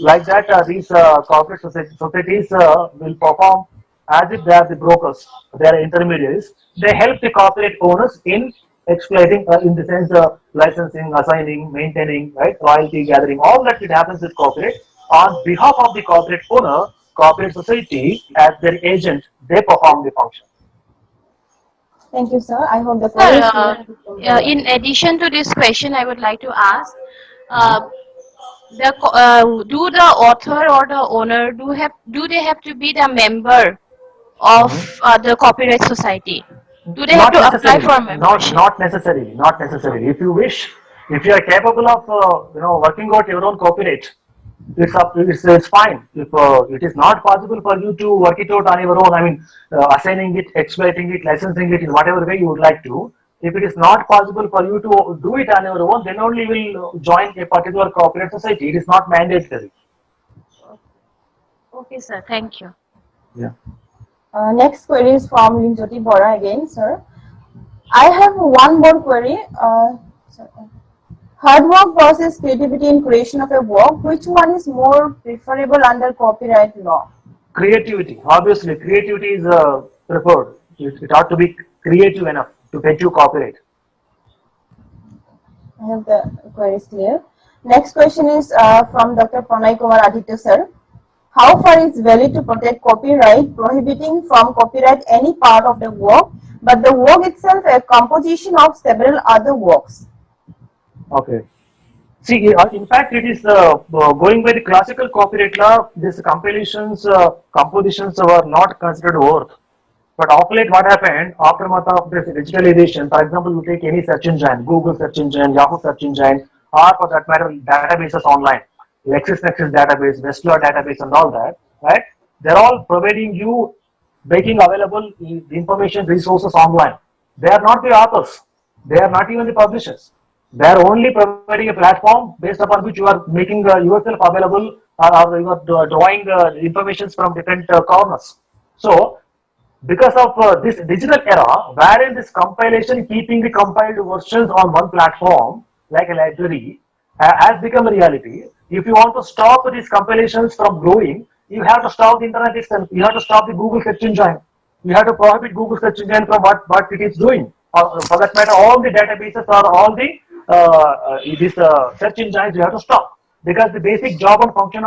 Like that, these corporate societies will perform as if they are the brokers. They are intermediaries. They help the corporate owners in exploiting, in the sense licensing, assigning, maintaining, right, royalty gathering, all that it happens with corporate. On behalf of the corporate owner, corporate society as their agent, they perform the function. Thank you, sir. I hope the query is clear. In addition to this question, I would like to ask, do the author or the owner do they have to be the member of the copyright society? Do they have to apply for membership? Not necessarily. Not necessarily. If you wish, if you are capable of working out your own copyright, it's fine. If it is not possible for you to work it out on your own, I mean, assigning it, exploiting it, licensing it in whatever way you would like to. If it is not possible for you to do it on your own, then only will join a particular copyright society. It is not mandatory. Okay, sir. Thank you. Yeah. Next query is from Linjoti Bora again, sir. I have one more query. Hard work versus creativity in creation of a work. Which one is more preferable under copyright law? Creativity. Obviously, creativity is preferred. It ought to be creative enough to get you copyright. I hope the query is clear. Next question is from Dr. Pranay Kumar Aditya, sir. How far is valid to protect copyright, prohibiting from copyright any part of the work, but the work itself a composition of several other works? Okay. See, in fact, it is going by the classical copyright law. These compositions were not considered work. But of late, what happened aftermath of this digitalization? For example, you take any search engine, Google search engine, Yahoo search engine, or for that matter, databases online, LexisNexis database, Westlaw database, and all that. Right? They're all providing you, making available the information resources online. They are not the authors. They are not even the publishers. They are only providing a platform based upon which you are making yourself available, or you are drawing information from different corners. So because of this digital era, wherein this compilation, keeping the compiled versions on one platform like a library, has become a reality. If you want to stop these compilations from growing, you have to stop the internet itself. You have to stop the Google search engine. You have to prohibit Google search engine from what it is doing. Or for that matter, all the databases or all the these search engines you have to stop, because the basic job and function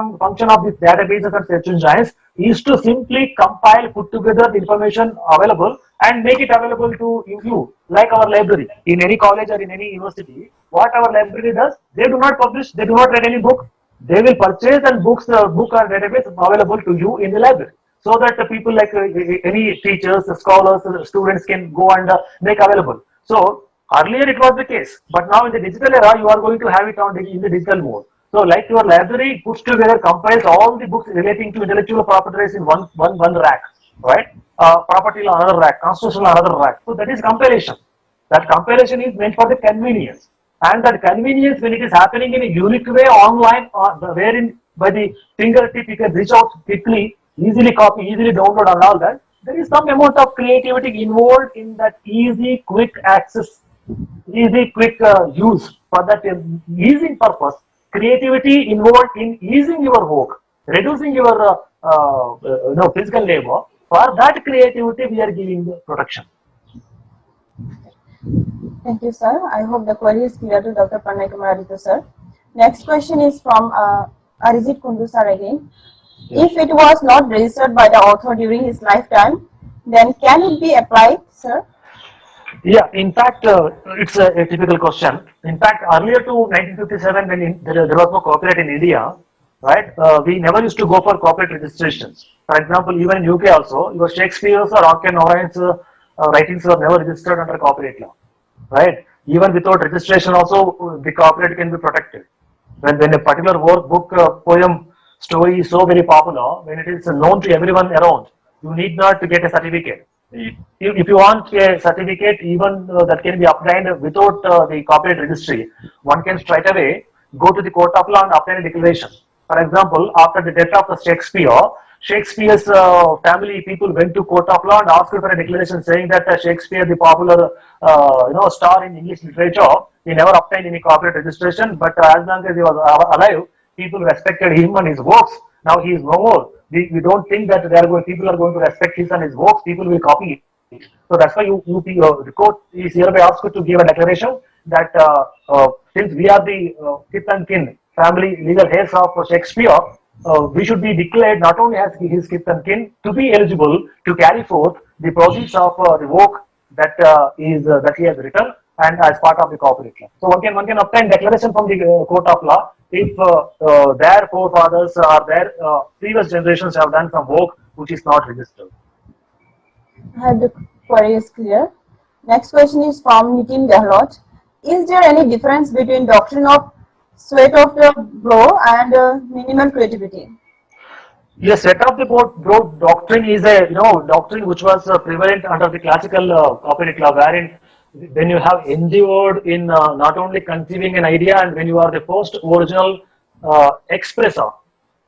of these databases and search engines is to simply compile, put together the information available and make it available to you, like our library. In any college or in any university, what our library does, they do not publish, they do not write any book. They will purchase and book or database available to you in the library, so that the people like any teachers, scholars, students can go and make available. So earlier it was the case, but now in the digital era, you are going to have it on in the digital mode. So like your library puts together, compiles all the books relating to intellectual property rights in one rack, right? Property law another rack, constitutional law another rack. So that is compilation. That compilation is meant for the convenience. And that convenience, when it is happening in a unique way online, or wherein by the fingertip you can reach out quickly, easily copy, easily download and all that, there is some amount of creativity involved in that easy, quick access, easy, quick use. For that easing purpose, creativity involved in easing your work, reducing your physical labor. For that creativity, we are giving the protection. Thank you, sir. I hope the query is clear to Dr. Pranay Kumar Aditya, sir. Next question is from Arijit Kundu, sir, again. Yes. If it was not registered by the author during his lifetime, then can it be applied, sir? Yeah, in fact, it's a typical question. In fact, earlier to 1957, when there was no copyright in India, right, we never used to go for copyright registrations. For example, even in UK also, your Shakespeare's or Arkan O'Brien's writings were never registered under copyright law, right? Even without registration also, the copyright can be protected. When a particular work, book, poem, story is so very popular, when it is known to everyone around, you need not to get a certificate. If you want a certificate, even that can be obtained without the copyright registry, one can straight away go to the court of law and obtain a declaration. For example, after the death of Shakespeare, Shakespeare's family people went to court of law and asked for a declaration saying that Shakespeare, the popular star in English literature, he never obtained any copyright registration, but as long as he was alive, people respected him and his works. Now he is no more. We don't think that people are going to respect his and his works. People will copy it. So that's why the court is hereby asked to give a declaration that since we are the kith and kin, family legal heirs of Shakespeare, we should be declared not only as his kith and kin to be eligible to carry forth the proceeds of the work that that he has written and as part of the copyright law. So one can obtain declaration from the court of law if their forefathers or their previous generations have done some work which is not registered. I hope the query is clear. Next question is from Nitin Gehlot. Is there any difference between doctrine of sweat of the brow and minimal creativity? Yes, sweat of the brow doctrine is a doctrine which was prevalent under the classical copyright law, wherein when you have endeavored in not only conceiving an idea and when you are the first original expressor,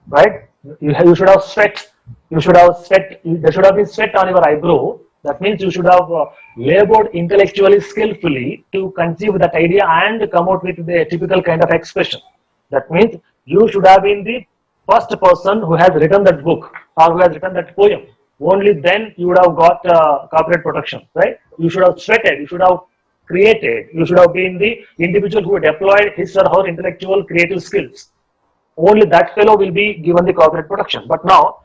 right? You should have sweat. You should have sweat. There should have been sweat on your eyebrow. That means you should have labored intellectually, skillfully to conceive that idea and come out with the typical kind of expression. That means you should have been the first person who has written that book or who has written that poem. Only then you would have got copyright protection, right? You should have sweated, you should have created, you should have been the individual who deployed his or her intellectual creative skills. Only that fellow will be given the copyright protection. But now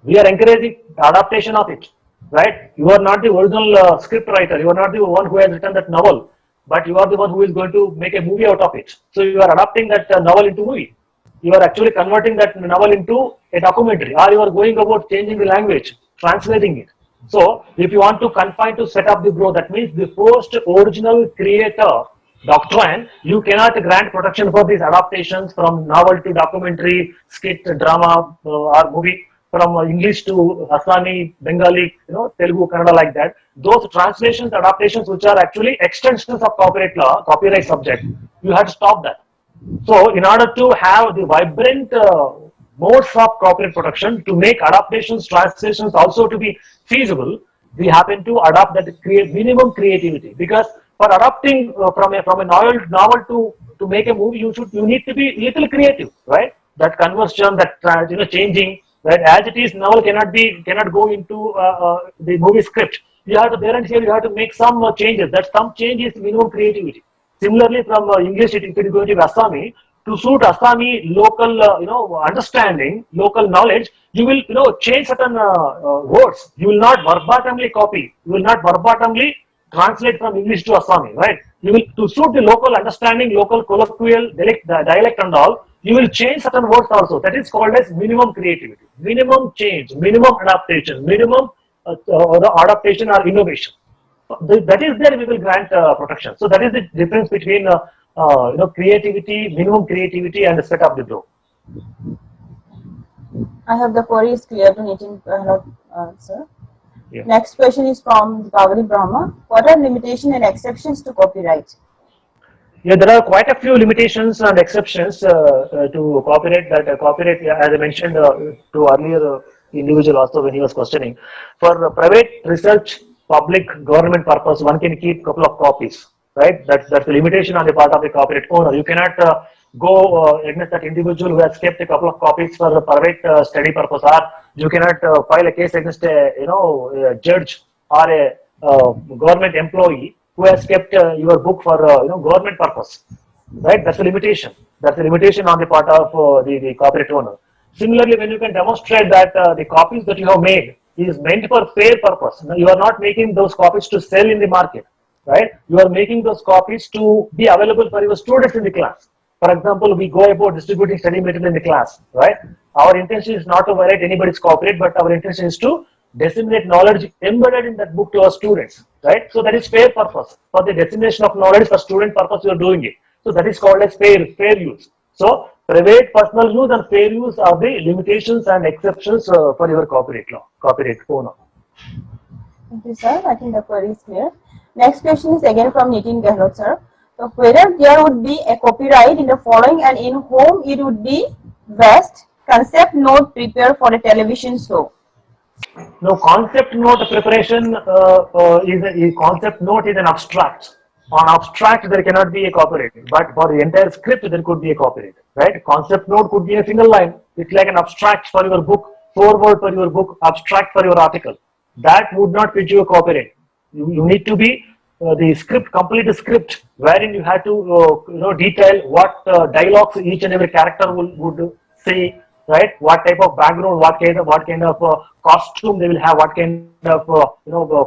we are encouraging adaptation of it, right? You are not the original script writer, you are not the one who has written that novel, but you are the one who is going to make a movie out of it. So you are adapting that novel into movie. You are actually converting that novel into a documentary, or you are going about changing the language, translating it. So if you want to confine to set up the brow, that means the first original creator doctrine, you cannot grant protection for these adaptations from novel to documentary, skit, drama or movie. from English to Assami, Bengali, Telugu, Kannada, like that. Those translations, adaptations, which are actually extensions of copyright law, copyright subject, you have to stop that. So, in order to have the vibrant modes of copyright protection, to make adaptations, translations also to be feasible, we happen to adopt that minimum creativity. Because for adapting from a novel to make a movie, you need to be little creative, right? That conversion, that changing, right? As it is, novel cannot go into the movie script. You have to there and here you have to make some changes. That some change is minimum creativity. Similarly, from English, if you go to Assami, to suit Assami local, understanding, local knowledge, you will, change certain words. You will not verbatimly copy. You will not verbatimly translate from English to Assami, right? You will, to suit the local understanding, local colloquial dialect and all, you will change certain words also. That is called as minimum creativity, minimum change, minimum adaptation, minimum adaptation or innovation. That is there we will grant protection. So that is the difference between creativity, minimum creativity, and the set of the law. I hope the query is clear to Nitin sir. Yeah. Next question is from Kavali Brahma. What are limitations and exceptions to copyright? Yeah, there are quite a few limitations and exceptions to copyright. That copyright, as I mentioned to earlier individual also when he was questioning, for private research, public, government purpose, one can keep couple of copies, right? That's the limitation on the part of the copyright owner. You cannot go against that individual who has kept a couple of copies for the private study purpose, or you cannot file a case against a judge or a government employee who has kept your book for government purpose, right? That's a limitation. That's a limitation on the part of the copyright owner. Similarly, when you can demonstrate that the copies that you have made is meant for fair purpose, you are not making those copies to sell in the market, right? You are making those copies to be available for your students in the class. For example, we go about distributing study material in the class, right? Our intention is not to violate anybody's copyright, but our intention is to disseminate knowledge embedded in that book to our students, right? So that is fair purpose. For the dissemination of knowledge for student purpose, you are doing it. So that is called as fair use. So private, personal use and fair use are the limitations and exceptions for your copyright law, copyright owner. Thank you, sir. I think the query is clear. Next question is again from Nitin Gehlot, sir. So whether there would be a copyright in the following and in whom it would be best concept note prepared for a television show. No, concept note preparation concept note is an abstract. On abstract, there cannot be a copyright, but for the entire script, there could be a copyright, right? Concept note could be a single line. It's like an abstract for your book, foreword for your book, abstract for your article. That would not fit you a copyright. You need to be the script, complete script, wherein you have to detail what dialogues each and every character would say, right? What type of background, what kind of costume they will have, what kind of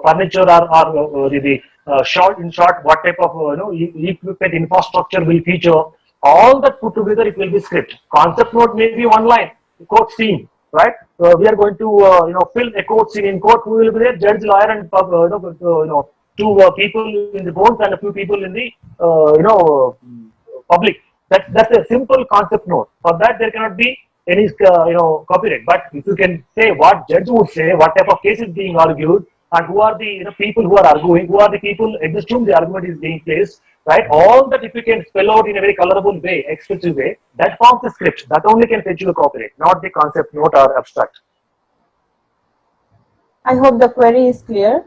furniture or the short, what type of equipment infrastructure will feature. All that put together, it will be script. Concept note may be one line, court scene, right? We are going to film a court scene. In court, who will be there? Judge, lawyer, and two people in the bones and a few people in the public. That's a simple concept note. For that, there cannot be any copyright. But if you can say what judge would say, what type of case is being argued, and who are the people who are arguing, who are the people against whom the argument is being placed, right? All that if you can spell out in a very colorful way, expressive way, that forms the script. That only can fetch you a copyright, not the concept note or abstract. I hope the query is clear.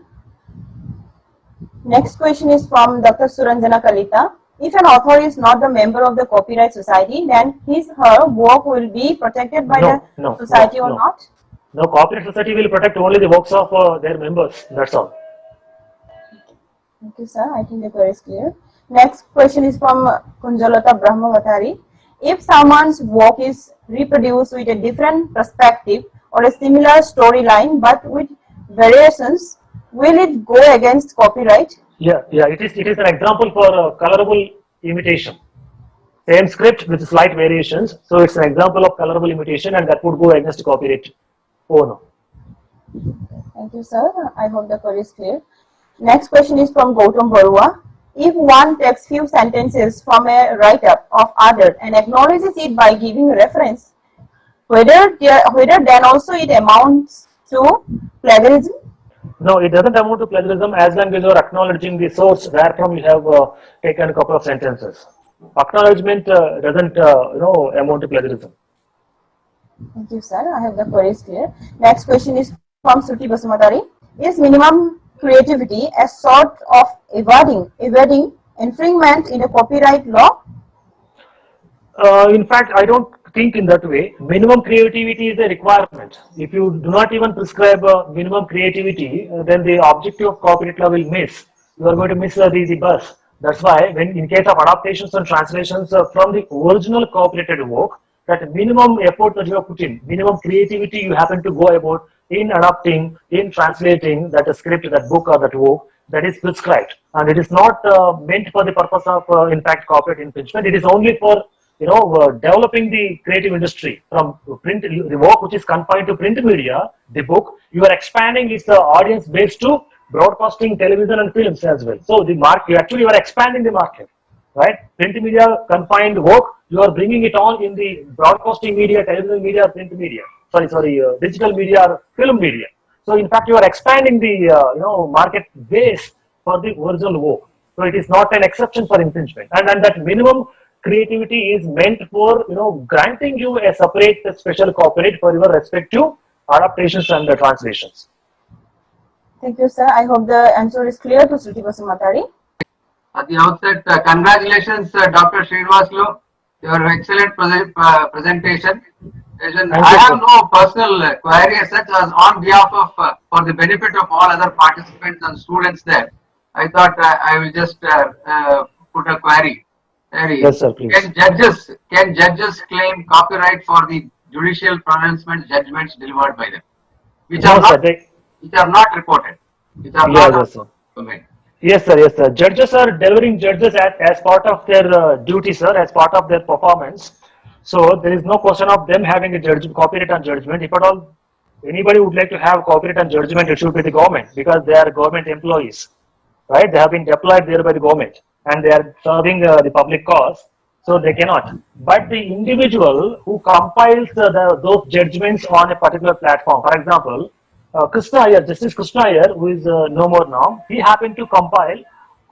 Next question is from Dr. Suranjana Kalita. If an author is not a member of the Copyright Society, then her work will be protected by the society or not? No, Copyright Society will protect only the works of their members. That's all. Thank you, sir. I think the query is clear. Next question is from Kunjalata Brahmavatari. If someone's work is reproduced with a different perspective or a similar storyline but with variations, will it go against copyright? Yeah, it is an example for colorable imitation. Same script with slight variations, so it's an example of colorable imitation, and that would go against copyright owner. Thank you, sir. I hope the query is clear. Next question is from Gautam Barua. If one takes few sentences from a write-up of other and acknowledges it by giving reference, whether then also it amounts to plagiarism? No, it doesn't amount to plagiarism as long as you are acknowledging the source where from you have taken a couple of sentences. Acknowledgement doesn't amount to plagiarism. Thank you, sir. I have the queries clear. Next question is from Suti Basumatari. Is minimum creativity a sort of evading infringement in a copyright law? In fact, I don't think in that way. Minimum creativity is a requirement. If you do not even prescribe minimum creativity, then the objective of copyright law will miss. You are going to miss the bus. That's why, when in case of adaptations and translations from the original copyrighted work, that minimum effort that you have put in, minimum creativity you happen to go about in adapting, in translating that script, that book or that work, that is prescribed, and it is not meant for the purpose of in fact copyright infringement. It is only for developing the creative industry from print, the work which is confined to print media, the book, you are expanding its audience base to broadcasting, television and films as well. So the market, you are expanding the market, right? Print media confined work, you are bringing it on in the broadcasting media, television media, print media, digital media or film media. So in fact, you are expanding the market base for the original work. So it is not an exception for infringement, and that minimum creativity is meant for granting you a separate special copyright for your respective adaptations and the translations. Thank you, sir. I hope the answer is clear to Suti Basumatari. At the outset, congratulations, Dr. Srinivaslu, your excellent presentation. I have no personal query as such, as on behalf of, for the benefit of all other participants and students there, I thought I will just put a query. Yes, sir, please. Can judges claim copyright for the judicial pronouncement judgments delivered by them, which are not reported, which are not domain? Yes, sir. Yes, sir. Judges are delivering judges as part of their duty, sir, as part of their performance. So there is no question of them having a copyright on judgment. If at all anybody would like to have copyright on judgment, it should be the government, because they are government employees, right? They have been deployed there by the government and they are serving the public cause, so they cannot. But the individual who compiles those judgments on a particular platform, for example, Krishna Iyer, Justice Krishna Iyer, who is no more now, he happened to compile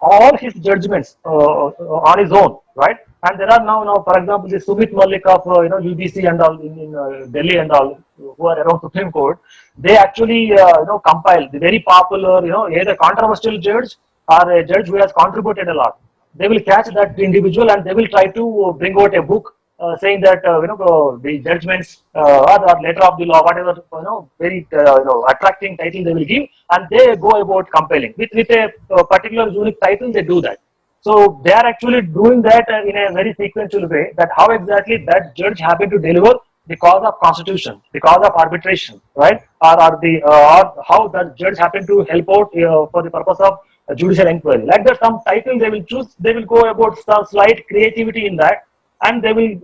all his judgments on his own, right? And there are now, for example, the Sumit Malik of UBC and all in Delhi and all, who are around Supreme Court, they actually compile the very popular, either controversial judge or a judge who has contributed a lot. They will catch that individual and they will try to bring out a book saying that the judgments or letter of the law, whatever very attracting title they will give, and they go about compiling with a particular unique title. They do that. So they are actually doing that in a very sequential way. That how exactly that judge happened to deliver the cause of constitution, the cause of arbitration, right? Or how that judge happened to help out for the purpose of judicial inquiry. Like that, some title they will choose. They will go about some slight creativity in that, and they will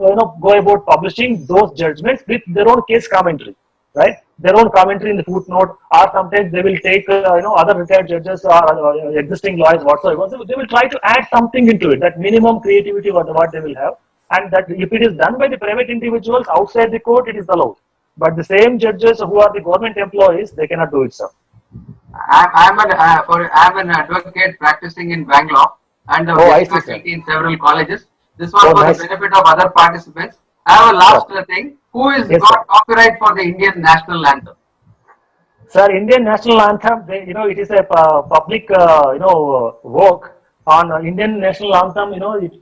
go about publishing those judgments with their own case commentary, right? Their own commentary in the footnote, or sometimes they will take other retired judges or existing lawyers whatsoever. So they will try to add something into it. That minimum creativity what they will have, and that if it is done by the private individuals outside the court, it is allowed. But the same judges who are the government employees, they cannot do it, sir. I'm an advocate practicing in Bangalore and faculty in several colleges. This was for the benefit of other participants. I have a last thing. Who is got copyright for the Indian national anthem? Sir, Indian national anthem, it is a public, work on Indian national anthem.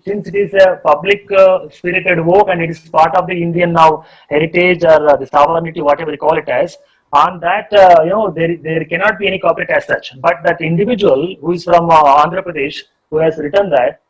Since it is a public spirited work and it is part of the Indian now heritage or the sovereignty, whatever you call it as. On that, there cannot be any copyright as such. But that individual who is from Andhra Pradesh, who has written that,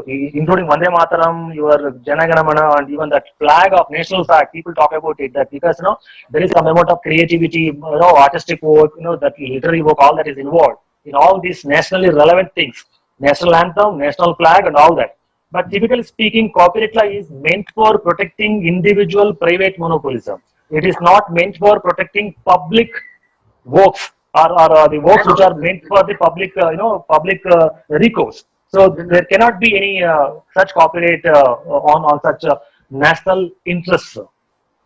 including Vande Mataram, your Jana Gana Mana, and even that flag of national flag, people talk about it. That because there is some amount of creativity, artistic work, that literary work, all that is involved in all these nationally relevant things, national anthem, national flag, and all that. But typically speaking, copyright law is meant for protecting individual private monopolism. It is not meant for protecting public works or the works which are meant for the public, public recourse. So there cannot be any such copyright on such national interests.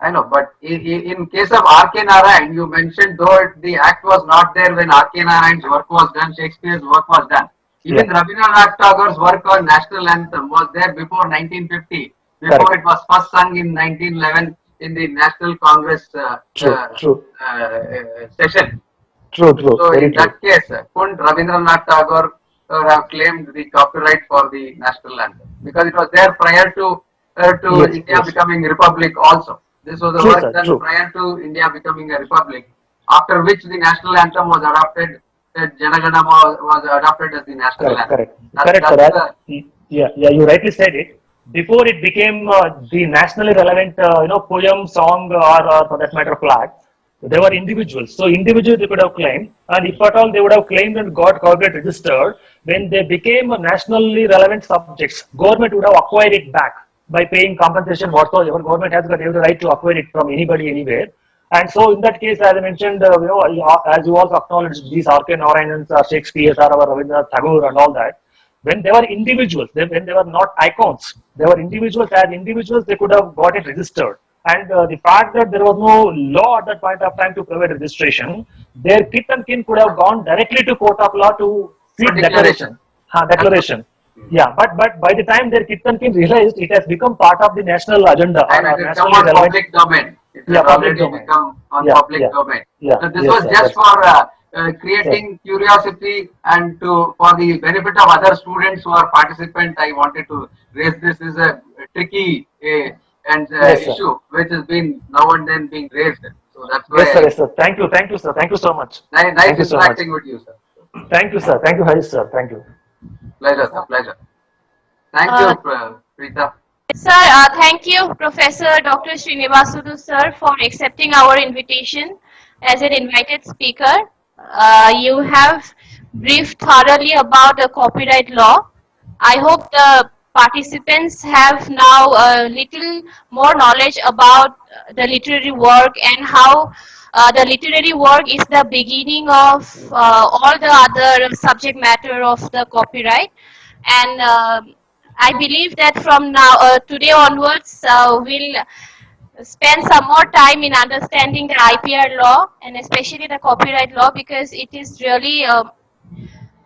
I know, but in case of R.K. Narayan, you mentioned though the act was not there when R.K. Narayan's work was done, Shakespeare's work was done. Even Rabindranath Tagore's work on national anthem was there before 1950, before Correct. it was first sung in 1911 in the National Congress session. True. So Very in true. that case, couldn't Rabindranath Tagore have claimed the copyright for the national anthem? Because it was there prior to Yes, India yes. becoming republic also. This was the True, work sir, done true. prior to India becoming a republic, after which the national anthem was adopted, Janaganama was adopted as the national anthem. Correct, sir. That's Yeah, you rightly said it. Before it became the nationally relevant, poem, song, or for that matter, flag, they were individuals. So individuals they could have claimed, and if at all they would have claimed and got copyright registered, when they became nationally relevant subjects, government would have acquired it back by paying compensation whatsoever. Government has got every right to acquire it from anybody, anywhere. And so in that case, as I mentioned, as you also acknowledged, these R.K. Narayanans, Shakespeare, or Rabindranath Tagore and all that, when they were individuals, when they were not icons, they were individuals. As individuals, they could have got it registered. And the fact that there was no law at that point of time to provide registration, their kith and kin could have gone directly to court of law to seek declaration. Declaration. Yeah, but by the time their kith and kin realized it has become part of the national agenda. and it has come on public domain. It has public already domain. become on Yeah, public yeah. domain. Yeah, So this yes, was sir, just that's- for creating curiosity and for the benefit of other students who are participants. I wanted to raise this is a tricky Yes, sir. issue which has been now and then being raised. So that's why Yes, sir. Thank you, sir. Thank you so much. nice Thank you so much. interacting with you, sir. Thank you, sir. Thank you, Harish, sir. Thank you. Pleasure, sir. Pleasure. Thank Uh, you, Preeta. Sir, thank you, Professor Dr. Srinivasudu, sir, for accepting our invitation as an invited speaker. You have briefed thoroughly about the copyright law. I hope the participants have now a little more knowledge about the literary work and how the literary work is the beginning of all the other subject matter of the copyright. And I believe that from now, today onwards, we'll spend some more time in understanding the IPR law and especially the copyright law, because it is really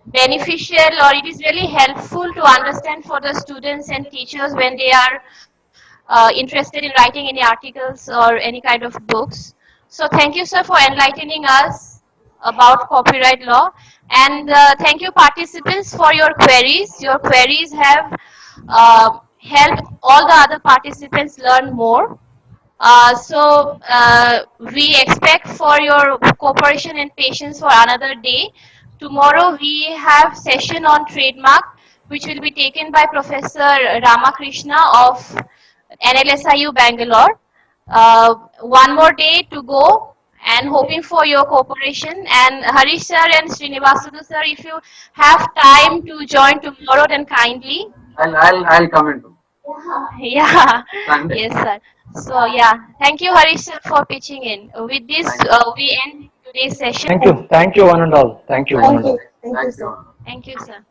beneficial, or it is really helpful to understand for the students and teachers when they are interested in writing any articles or any kind of books. So thank you, sir, for enlightening us about copyright law. And thank you, participants, for your queries. Your queries have helped all the other participants learn more. We expect for your cooperation and patience for another day. Tomorrow we have session on trademark, which will be taken by Professor Ramakrishna of NLSIU Bangalore. One more day to go, and hoping for your cooperation. And Harish sir and Srinivasudu sir, if you have time to join tomorrow, then kindly. I'll come in. Yeah. Sunday. Yes, sir. So yeah, thank you, Harish sir, for pitching in. With this, we end today's session. Thank you, one and all. Thank you, one Thank and all. you. Thank you, Thank sir. you. Thank you, sir.